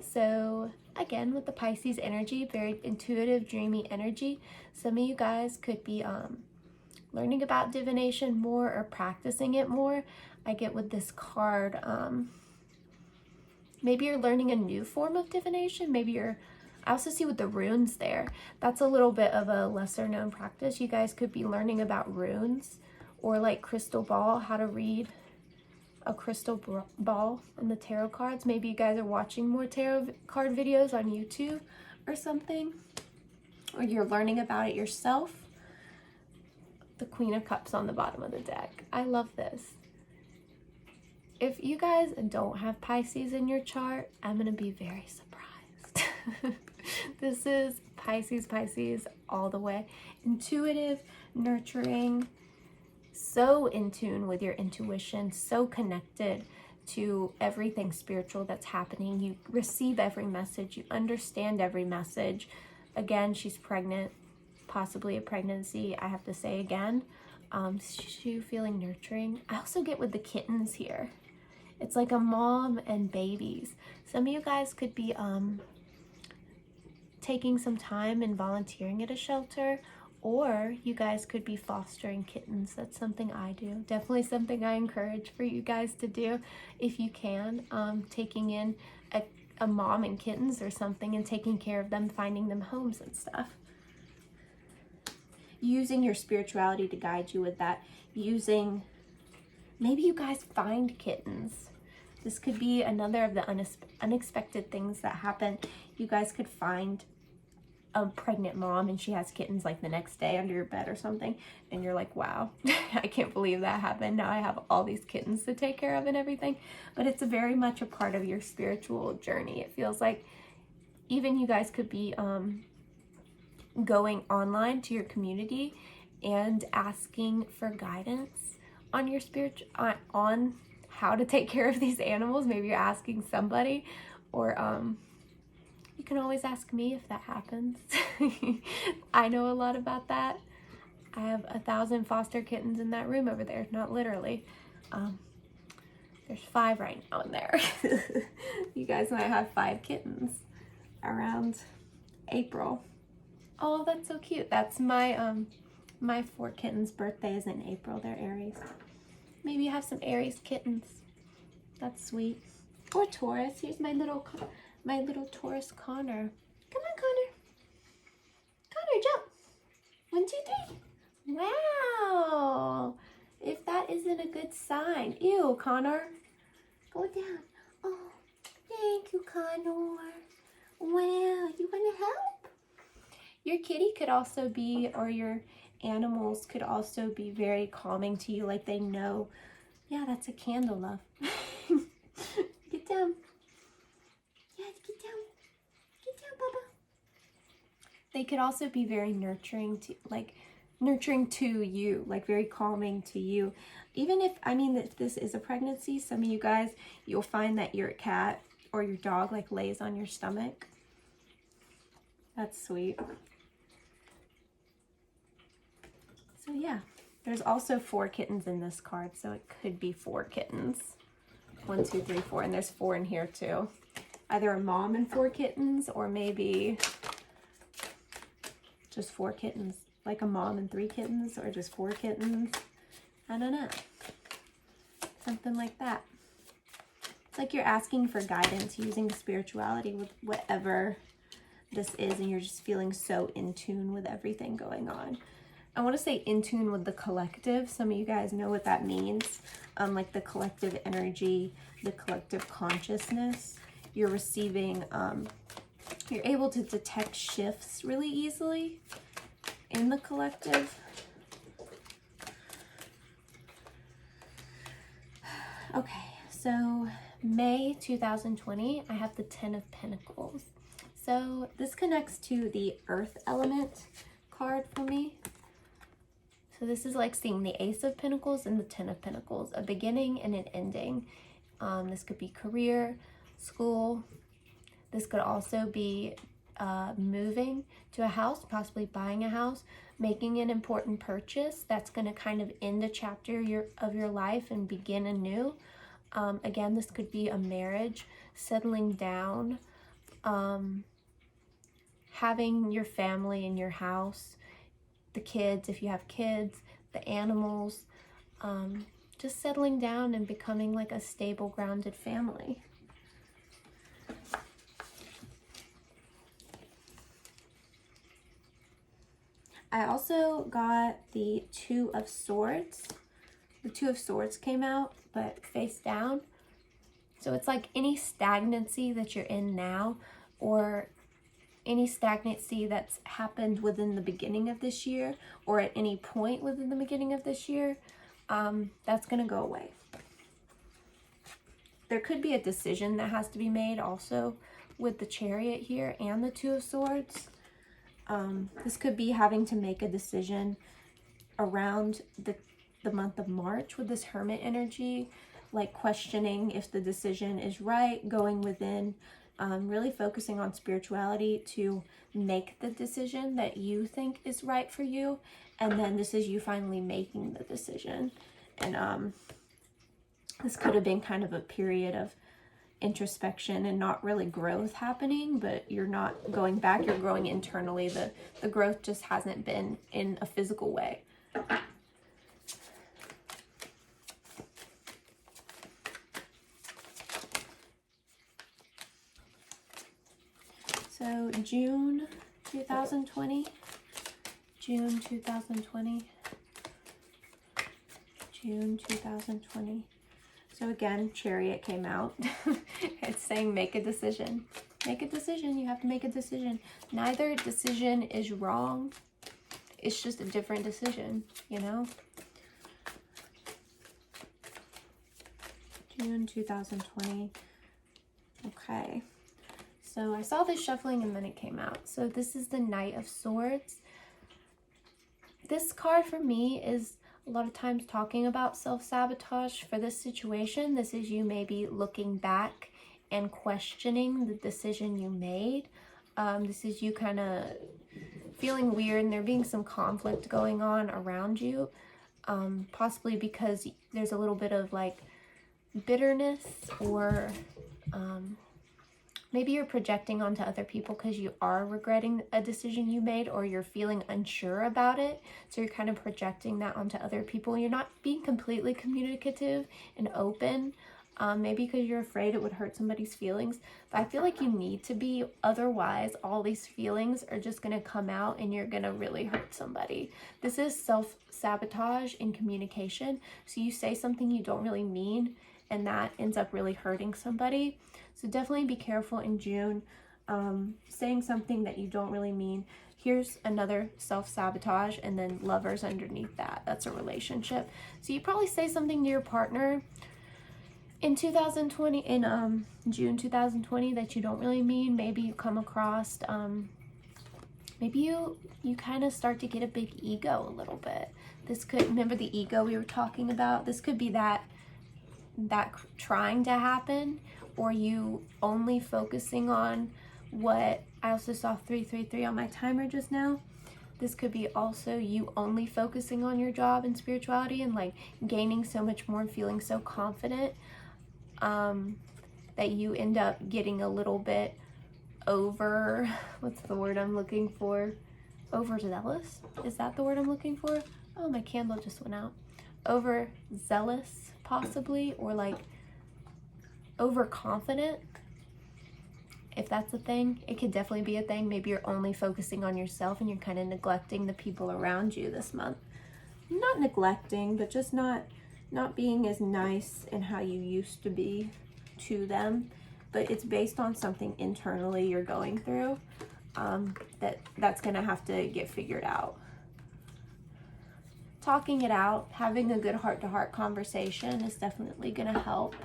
So again, with the Pisces energy, very intuitive, dreamy energy. Some of you guys could be learning about divination more or practicing it more. I get with this card, maybe you're learning a new form of divination. I also see with the runes there, that's a little bit of a lesser known practice. You guys could be learning about runes or like crystal ball, how to read a crystal ball and the tarot cards. Maybe you guys are watching more tarot card videos on YouTube or something, or you're learning about it yourself. The Queen of Cups on the bottom of the deck. I love this. If you guys don't have Pisces in your chart, I'm going to be very surprised. This is Pisces all the way. Intuitive, nurturing, so in tune with your intuition, so connected to everything spiritual that's happening. You receive every message, you understand every message. Again, she's pregnant, possibly a pregnancy, I have to say again. She's feeling nurturing. I also get with the kittens here. It's like a mom and babies. Some of you guys could be taking some time and volunteering at a shelter, or you guys could be fostering kittens. That's something I do. Definitely something I encourage for you guys to do if you can. Taking in a mom and kittens or something and taking care of them, finding them homes and stuff. Using your spirituality to guide you with that. Maybe you guys find kittens. This could be another of the unexpected things that happen. You guys could find a pregnant mom and she has kittens like the next day under your bed or something, and you're like, wow, I can't believe that happened. Now I have all these kittens to take care of and everything. But it's very much a part of your spiritual journey. It feels like even you guys could be going online to your community and asking for guidance on your on how to take care of these animals. Maybe you're asking somebody, or you can always ask me if that happens. I know a lot about that. I have 1,000 foster kittens in that room over there. Not literally. There's 5 right now in there. You guys might have 5 kittens. around April. Oh, that's so cute. That's my my 4 kittens' birthday is in April. They're Aries. Maybe you have some Aries kittens. That's sweet. Or Taurus. Here's my little Taurus Connor. Come on, Connor. Connor, jump. 1, 2, 3. Wow. If that isn't a good sign. Ew, Connor. Go down. Oh, thank you, Connor. Wow, you want to help? Your kitty could also be, or your animals could also be very calming to you, like they know, yeah, that's a candle, love. Get down. Yes, get down. Get down, Bubba. They could also be very nurturing to you, like very calming to you. Even if, I mean, if this is a pregnancy, some of you guys, you'll find that your cat or your dog like lays on your stomach. That's sweet. So yeah, there's also 4 kittens in this card, so it could be 4 kittens. 1, 2, 3, 4, and there's 4 in here too. Either a mom and 4 kittens, or maybe just 4 kittens, like a mom and 3 kittens, or just 4 kittens. I don't know. Something like that. It's like you're asking for guidance, using spirituality with whatever this is, and you're just feeling so in tune with everything going on. I want to say in tune with the collective. Some of you guys know what that means. Like the collective energy, the collective consciousness. You're receiving, you're able to detect shifts really easily in the collective. Okay, so May 2020, I have the 10 of Pentacles. So this connects to the Earth element card for me. So this is like seeing the Ace of Pentacles and the 10 of Pentacles, a beginning and an ending. This could be career, school. This could also be moving to a house, possibly buying a house, making an important purchase that's going to kind of end a chapter of your life and begin anew. Again, this could be a marriage, settling down, having your family in your house, the kids, if you have kids, the animals, just settling down and becoming like a stable, grounded family. I also got the 2 of Swords. The 2 of Swords came out, but face down. So it's like any stagnancy that you're in now, or any stagnancy that's happened within the beginning of this year, or at any point within the beginning of this year, that's going to go away. There could be a decision that has to be made also with the Chariot here and the 2 of Swords. This could be having to make a decision around the month of March with this Hermit energy, like questioning if the decision is right, going within, really focusing on spirituality to make the decision that you think is right for you. And then this is you finally making the decision. And this could have been kind of a period of introspection and not really growth happening, but you're not going back, you're growing internally. The growth just hasn't been in a physical way. So June 2020, June 2020, June 2020. So again, Chariot came out. It's saying make a decision. Make a decision. You have to make a decision. Neither decision is wrong. It's just a different decision, you know? June 2020. Okay. So I saw this shuffling and then it came out. So this is the Knight of Swords. This card for me is a lot of times talking about self-sabotage. For this situation, this is you maybe looking back and questioning the decision you made. This is you kind of feeling weird and there being some conflict going on around you. Possibly because there's a little bit of like bitterness or Maybe you're projecting onto other people because you are regretting a decision you made, or you're feeling unsure about it. So you're kind of projecting that onto other people. You're not being completely communicative and open. Maybe because you're afraid it would hurt somebody's feelings. But I feel like you need to be, otherwise all these feelings are just going to come out and you're going to really hurt somebody. This is self-sabotage in communication. So you say something you don't really mean, and that ends up really hurting somebody. So definitely be careful in June, saying something that you don't really mean. Here's another self-sabotage, and then lovers underneath that. That's a relationship. So you probably say something to your partner in June 2020 that you don't really mean. Maybe you come across, maybe you kind of start to get a big ego a little bit. This could, remember the ego we were talking about? This could be that trying to happen, or you only focusing on what, I also saw 333 on my timer just now. This could be also you only focusing on your job and spirituality, and like gaining so much more and feeling so confident that you end up getting a little bit over, what's the word I'm looking for? Overzealous? Is that the word I'm looking for? Oh, my candle just went out. Overzealous, possibly, or like overconfident. If that's a thing, it could definitely be a thing. Maybe you're only focusing on yourself and you're kind of neglecting the people around you this month. Not neglecting, but just not being as nice in how you used to be to them. But it's based on something internally you're going through, that's gonna have to get figured out. Talking it out, having a good heart-to-heart conversation is definitely gonna help.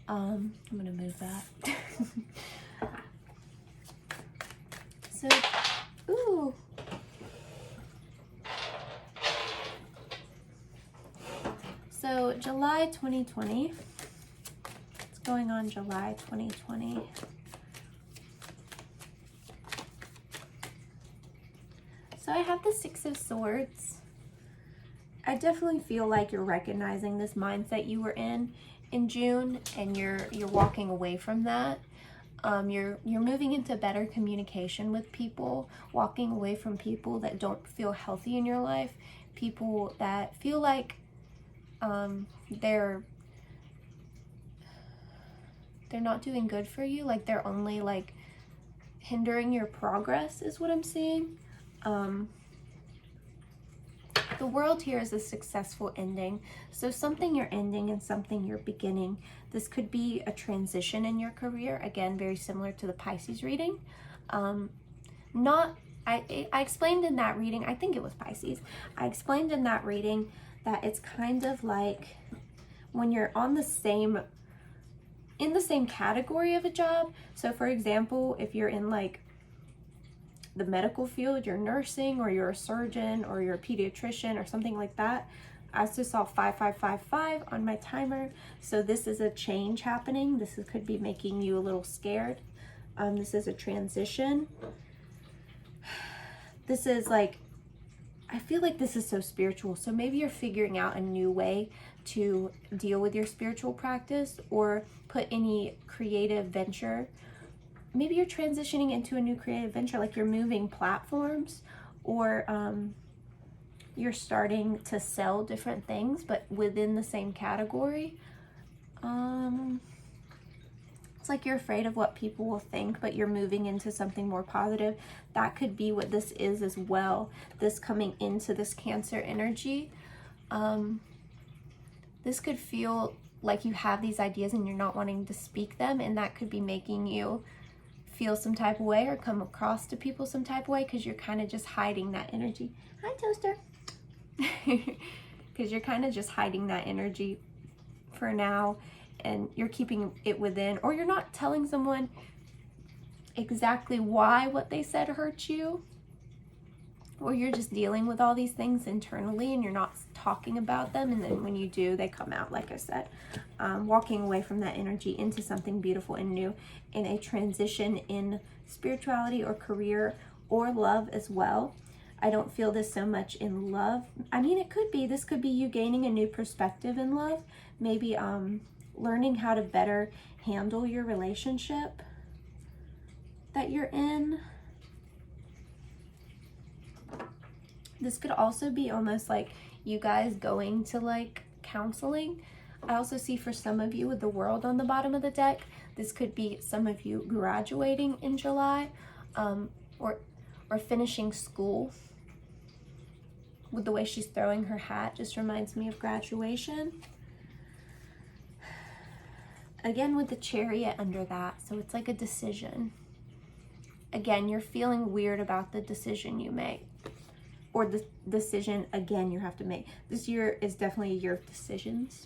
I'm gonna move that. So, ooh. So July 2020, what's going on July 2020? So I have the Six of Swords. I definitely feel like you're recognizing this mindset you were in June, and you're walking away from that. You're moving into better communication with people, walking away from people that don't feel healthy in your life, people that feel like they're not doing good for you, like they're only like hindering your progress is what I'm seeing. The world here is a successful ending. So something you're ending and something you're beginning. This could be a transition in your career. Again, very similar to the Pisces reading. I explained in that reading, I think it was Pisces. I explained in that reading that it's kind of like when you're in the same category of a job. So for example, if you're in like the medical field, you're nursing, or you're a surgeon, or you're a pediatrician, or something like that. I also saw 5555 on my timer. So this is a change happening. Could be making you a little scared. This is a transition. This is like, I feel like this is so spiritual. So maybe you're figuring out a new way to deal with your spiritual practice, or put any creative venture. Maybe you're transitioning into a new creative venture, like you're moving platforms, or you're starting to sell different things, but within the same category. It's like you're afraid of what people will think, but you're moving into something more positive. That could be what this is as well. This coming into this Cancer energy. This could feel like you have these ideas and you're not wanting to speak them, and that could be making you feel some type of way or come across to people some type of way, because you're kind of just hiding that energy. Hi, Toaster. Because you're kind of just hiding that energy for now, and you're keeping it within, or you're not telling someone exactly why what they said hurt you, or you're just dealing with all these things internally and you're not talking about them, and then when you do, they come out, like I said. Walking away from that energy into something beautiful and new, in a transition in spirituality or career or love as well. I don't feel this so much in love. I mean, it could be, this could be you gaining a new perspective in love, maybe learning how to better handle your relationship. that you're in. This could also be almost like you guys going to like counseling. I also see for some of you with the World on the bottom of the deck, this could be some of you graduating in July, or finishing school. With the way she's throwing her hat, just reminds me of graduation. Again, with the Chariot under that, so it's like a decision. Again, you're feeling weird about the decision you make, or the decision, again, you have to make. This year is definitely a year of decisions.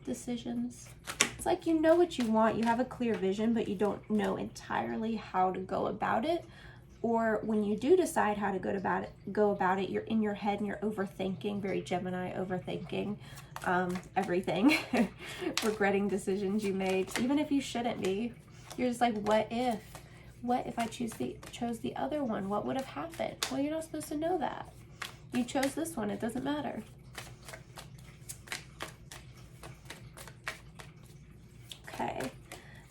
It's like you know what you want, you have a clear vision, but you don't know entirely how to go about it. Or when you do decide how to go about it, you're in your head and you're overthinking, very Gemini, overthinking everything, regretting decisions you made, even if you shouldn't be. You're just like, what if I chose the other one? What would have happened? Well, you're not supposed to know that. You chose this one, it doesn't matter. Okay,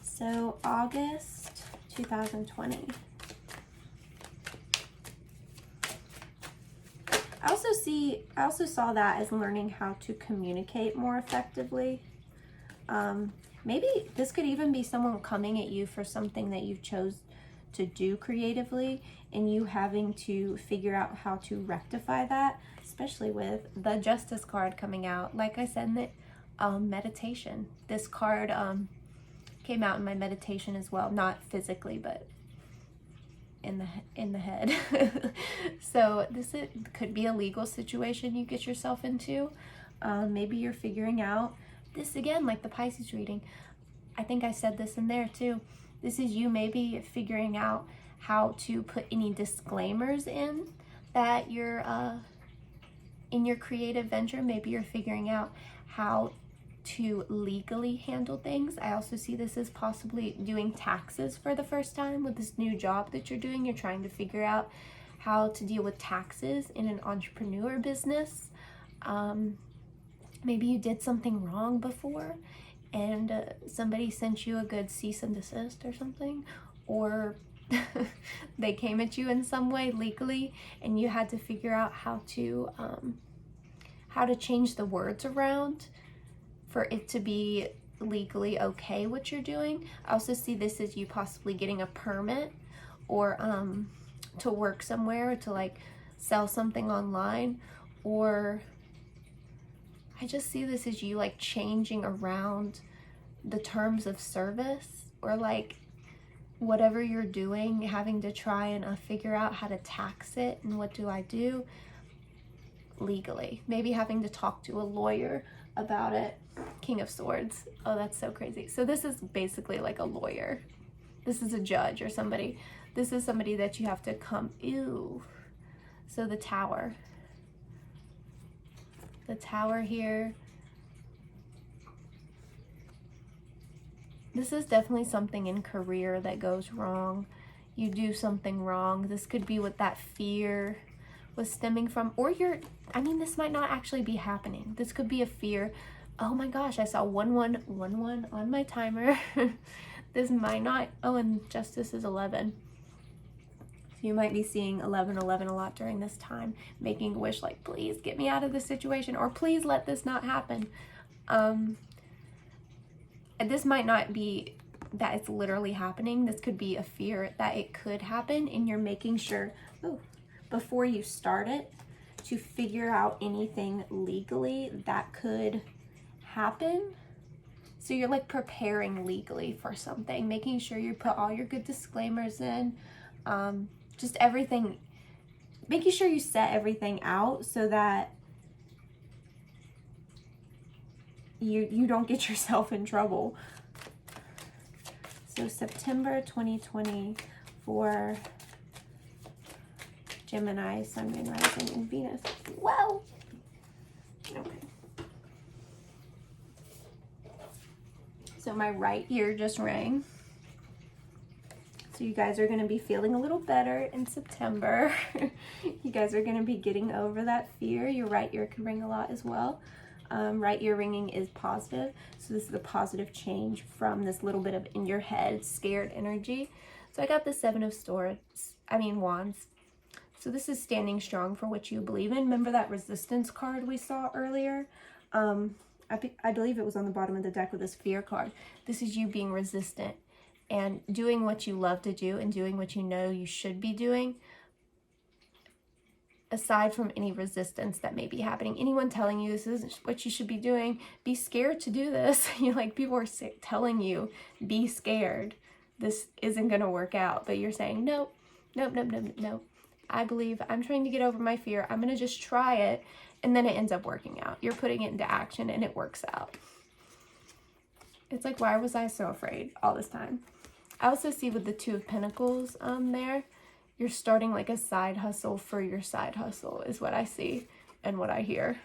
so August 2020. I also saw that as learning how to communicate more effectively. Maybe this could even be someone coming at you for something that you chose to do creatively, and you having to figure out how to rectify that, especially with the Justice card coming out. Like I said in the meditation, this card came out in my meditation as well, not physically, but in the head. So could be a legal situation you get yourself into. Maybe you're figuring out this, again, like the Pisces reading. I think I said this in there too. This is you maybe figuring out how to put any disclaimers in that you're in your creative venture. Maybe you're figuring out how to legally handle things. I also see this as possibly doing taxes for the first time with this new job that you're doing. You're trying to figure out how to deal with taxes in an entrepreneur business. Maybe you did something wrong before and somebody sent you a good cease and desist or something, or they came at you in some way legally and you had to figure out how to change the words around for it to be legally okay what you're doing. I also see this as you possibly getting a permit, or to work somewhere, to like sell something online, or I just see this as you like changing around the terms of service, or like whatever you're doing, having to try and figure out how to tax it and what do I do legally. Maybe having to talk to a lawyer about it. King of Swords. Oh, that's so crazy. So this is basically like a lawyer. This is a judge or somebody. This is somebody that you have to come, ew. So the Tower. The Tower here. This is definitely something in career that goes wrong. You do something wrong. This could be what that fear was stemming from, or this might not actually be happening. This could be a fear. Oh my gosh, I saw 1111 on my timer. This might not, oh, and Justice is 11. So you might be seeing 1111 a lot during this time, making a wish like, please get me out of this situation, or please let this not happen. And this might not be that it's literally happening. This could be a fear that it could happen, and you're making sure, before you start it, to figure out anything legally that could happen. So you're like preparing legally for something, making sure you put all your good disclaimers in, just everything, making sure you set everything out so that you don't get yourself in trouble. So September 2020 for Gemini, Sun, Moon, Rising, and Venus. Whoa! Okay. So my right ear just rang. So you guys are going to be feeling a little better in September. You guys are going to be getting over that fear. Your right ear can ring a lot as well. Right ear ringing is positive. So this is a positive change from this little bit of in your head, scared energy. So I got the Seven of Wands. So this is standing strong for what you believe in. Remember that resistance card we saw earlier? I believe it was on the bottom of the deck with this fear card. This is you being resistant and doing what you love to do and doing what you know you should be doing, aside from any resistance that may be happening. Anyone telling you this isn't what you should be doing, be scared to do this. Like people are telling you, be scared. This isn't going to work out. But you're saying, nope, nope, nope, nope, nope. I believe I'm trying to get over my fear. I'm going to just try it. And then it ends up working out. You're putting it into action and it works out. It's like, why was I so afraid all this time? I also see with the Two of Pentacles there, you're starting like a side hustle for your side hustle is what I see and what I hear.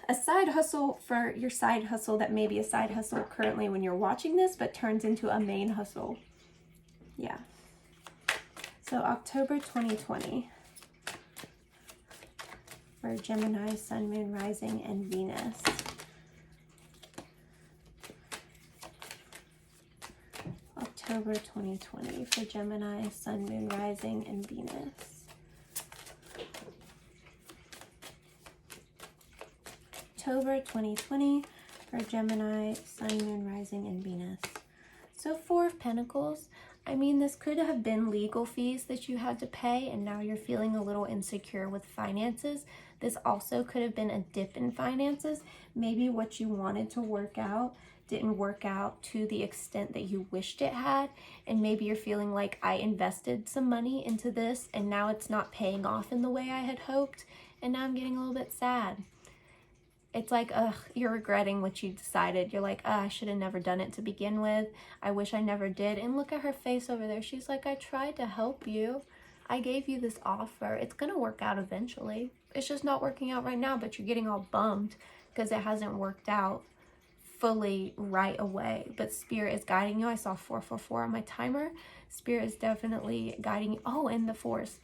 A side hustle for your side hustle that may be a side hustle currently when you're watching this, but turns into a main hustle. Yeah. So October 2020 for Gemini, Sun, Moon, Rising, and Venus. October 2020 for Gemini, Sun, Moon, Rising, and Venus. October 2020 for Gemini, Sun, Moon, Rising, and Venus. So Four of Pentacles. I mean, this could have been legal fees that you had to pay and now you're feeling a little insecure with finances. This also could have been a dip in finances. Maybe what you wanted to work out didn't work out to the extent that you wished it had. And maybe you're feeling like, I invested some money into this and now it's not paying off in the way I had hoped. And now I'm getting a little bit sad. It's like, you're regretting what you decided. You're like, I should have never done it to begin with. I wish I never did. And look at her face over there. She's like, I tried to help you. I gave you this offer. It's going to work out eventually. It's just not working out right now, but you're getting all bummed because it hasn't worked out fully right away. But Spirit is guiding you. I saw 444 on my timer. Spirit is definitely guiding you. Oh, and the fours.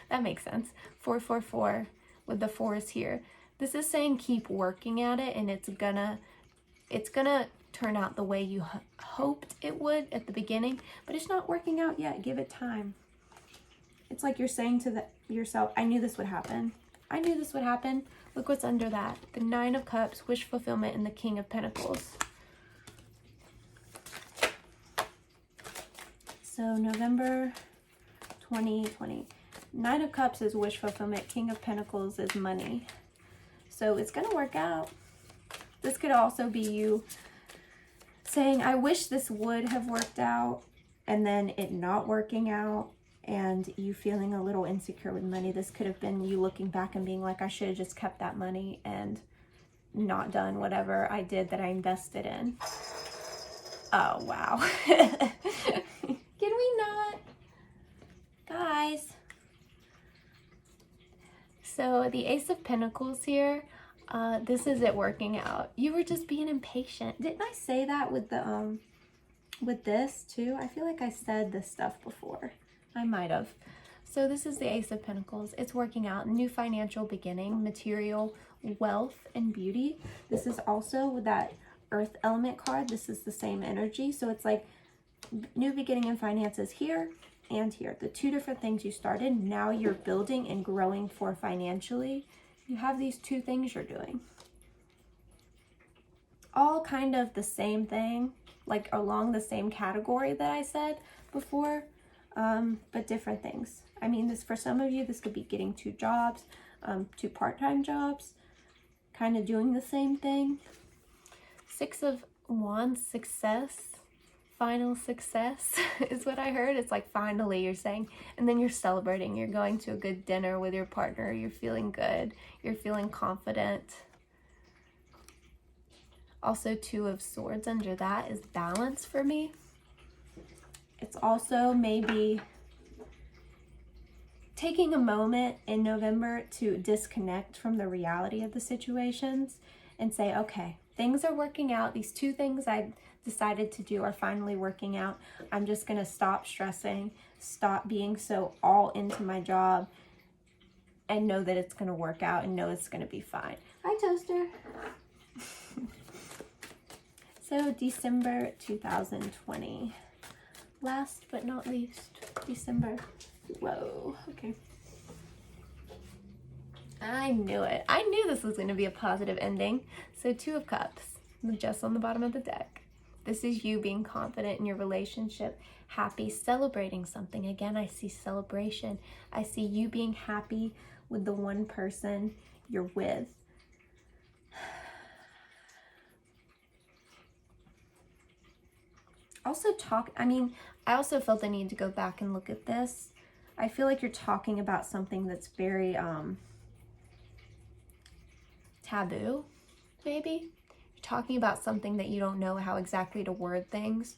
That makes sense. 444 with the fours here. This is saying keep working at it and it's gonna turn out the way you hoped it would at the beginning, but it's not working out yet. Give it time. It's like you're saying to yourself, I knew this would happen. I knew this would happen. Look what's under that. The Nine of Cups, wish fulfillment, and the King of Pentacles. So November 2020. Nine of Cups is wish fulfillment. King of Pentacles is money. So it's going to work out. This could also be you saying, I wish this would have worked out, and then it not working out, and you feeling a little insecure with money. This could have been you looking back and being like, I should have just kept that money and not done whatever I did that I invested in. Oh, wow. Can we not? Guys. So the Ace of Pentacles here, this is it working out. You were just being impatient. Didn't I say that with the with this too? I feel like I said this stuff before. I might have. So this is the Ace of Pentacles. It's working out. New financial beginning, material, wealth, and beauty. This is also with that Earth element card. This is the same energy. So it's like new beginning in finances here and here. The two different things you started, now you're building and growing for financially. You have these two things you're doing. All kind of the same thing, like along the same category that I said before, but different things. I mean, this for some of you, this could be getting two jobs, two part-time jobs, kind of doing the same thing. Six of Wands, success. Final success is what I heard. It's like finally you're saying, and then you're celebrating. You're going to a good dinner with your partner. You're feeling good. You're feeling confident. Also, Two of Swords under that is balance for me. It's also maybe taking a moment in November to disconnect from the reality of the situations and say, okay, things are working out. These two things I decided to do are finally working out. I'm just going to stop stressing, stop being so all into my job, and know that it's going to work out and know it's going to be fine. Hi, Toaster. So December 2020. Last but not least, December. Whoa, okay. I knew it. I knew this was going to be a positive ending. So 2 of Cups, just on the bottom of the deck. This is you being confident in your relationship, happy, celebrating something. Again, I see celebration. I see you being happy with the one person you're with. Also I also felt the need to go back and look at this. I feel like you're talking about something that's very taboo, maybe. Talking about something that you don't know how exactly to word things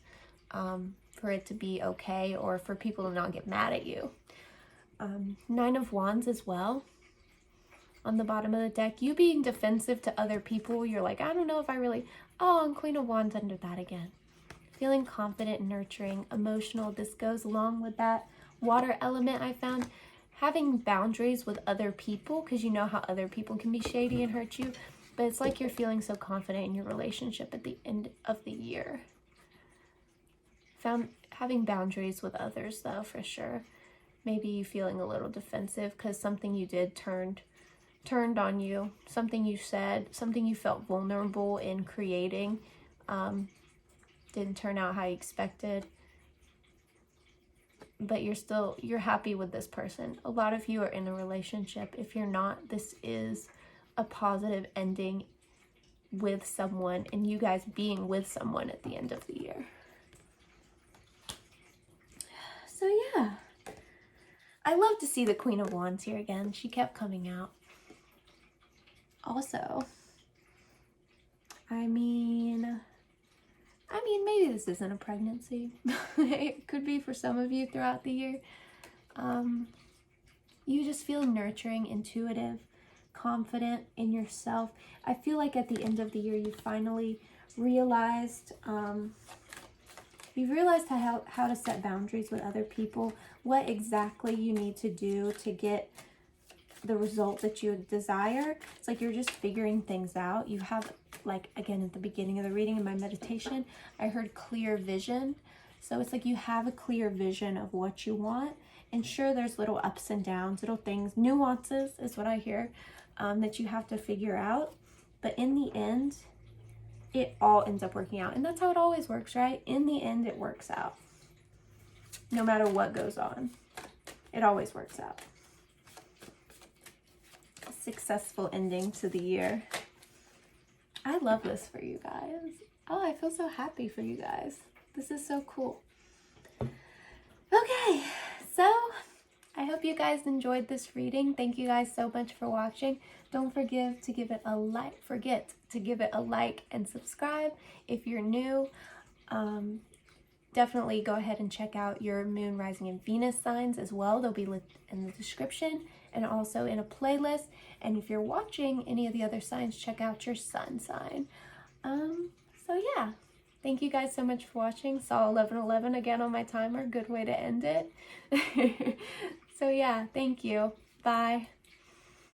for it to be okay or for people to not get mad at you. 9 of Wands as well on the bottom of the deck. You being defensive to other people. You're like, I don't know if I really... Oh, and Queen of Wands under that again. Feeling confident, nurturing, emotional. This goes along with that water element I found. Having boundaries with other people, because you know how other people can be shady and hurt you. But it's like you're feeling so confident in your relationship at the end of the year. Having boundaries with others, though, for sure. Maybe you feeling a little defensive because something you did turned on you. Something you said, something you felt vulnerable in creating didn't turn out how you expected. But you're happy with this person. A lot of you are in a relationship. If you're not, this is a positive ending with someone and you guys being with someone at the end of the year. So yeah, I love to see the Queen of Wands here again. She kept coming out. Also, I mean, maybe this isn't a pregnancy. It could be for some of you throughout the year. You just feel nurturing, intuitive, confident in yourself. I feel like at the end of the year, you finally realized, how to set boundaries with other people, what exactly you need to do to get the result that you desire. It's like you're just figuring things out. You have, like, again, at the beginning of the reading in my meditation, I heard clear vision. So it's like you have a clear vision of what you want. And sure, there's little ups and downs, little things, nuances is what I hear, that you have to figure out. But in the end, it all ends up working out. And that's how it always works, right? In the end, it works out. No matter what goes on, it always works out. A successful ending to the year. I love this for you guys. Oh, I feel so happy for you guys. This is so cool. Okay, so I hope you guys enjoyed this reading. Thank you guys so much for watching. Don't forget to give it a like. And subscribe if you're new. Definitely go ahead and check out your moon, rising, and Venus signs as well. They'll be linked in the description and also in a playlist. And if you're watching any of the other signs, check out your sun sign. So yeah, thank you guys so much for watching. Saw 11:11 again on my timer. Good way to end it. So yeah, thank you. Bye.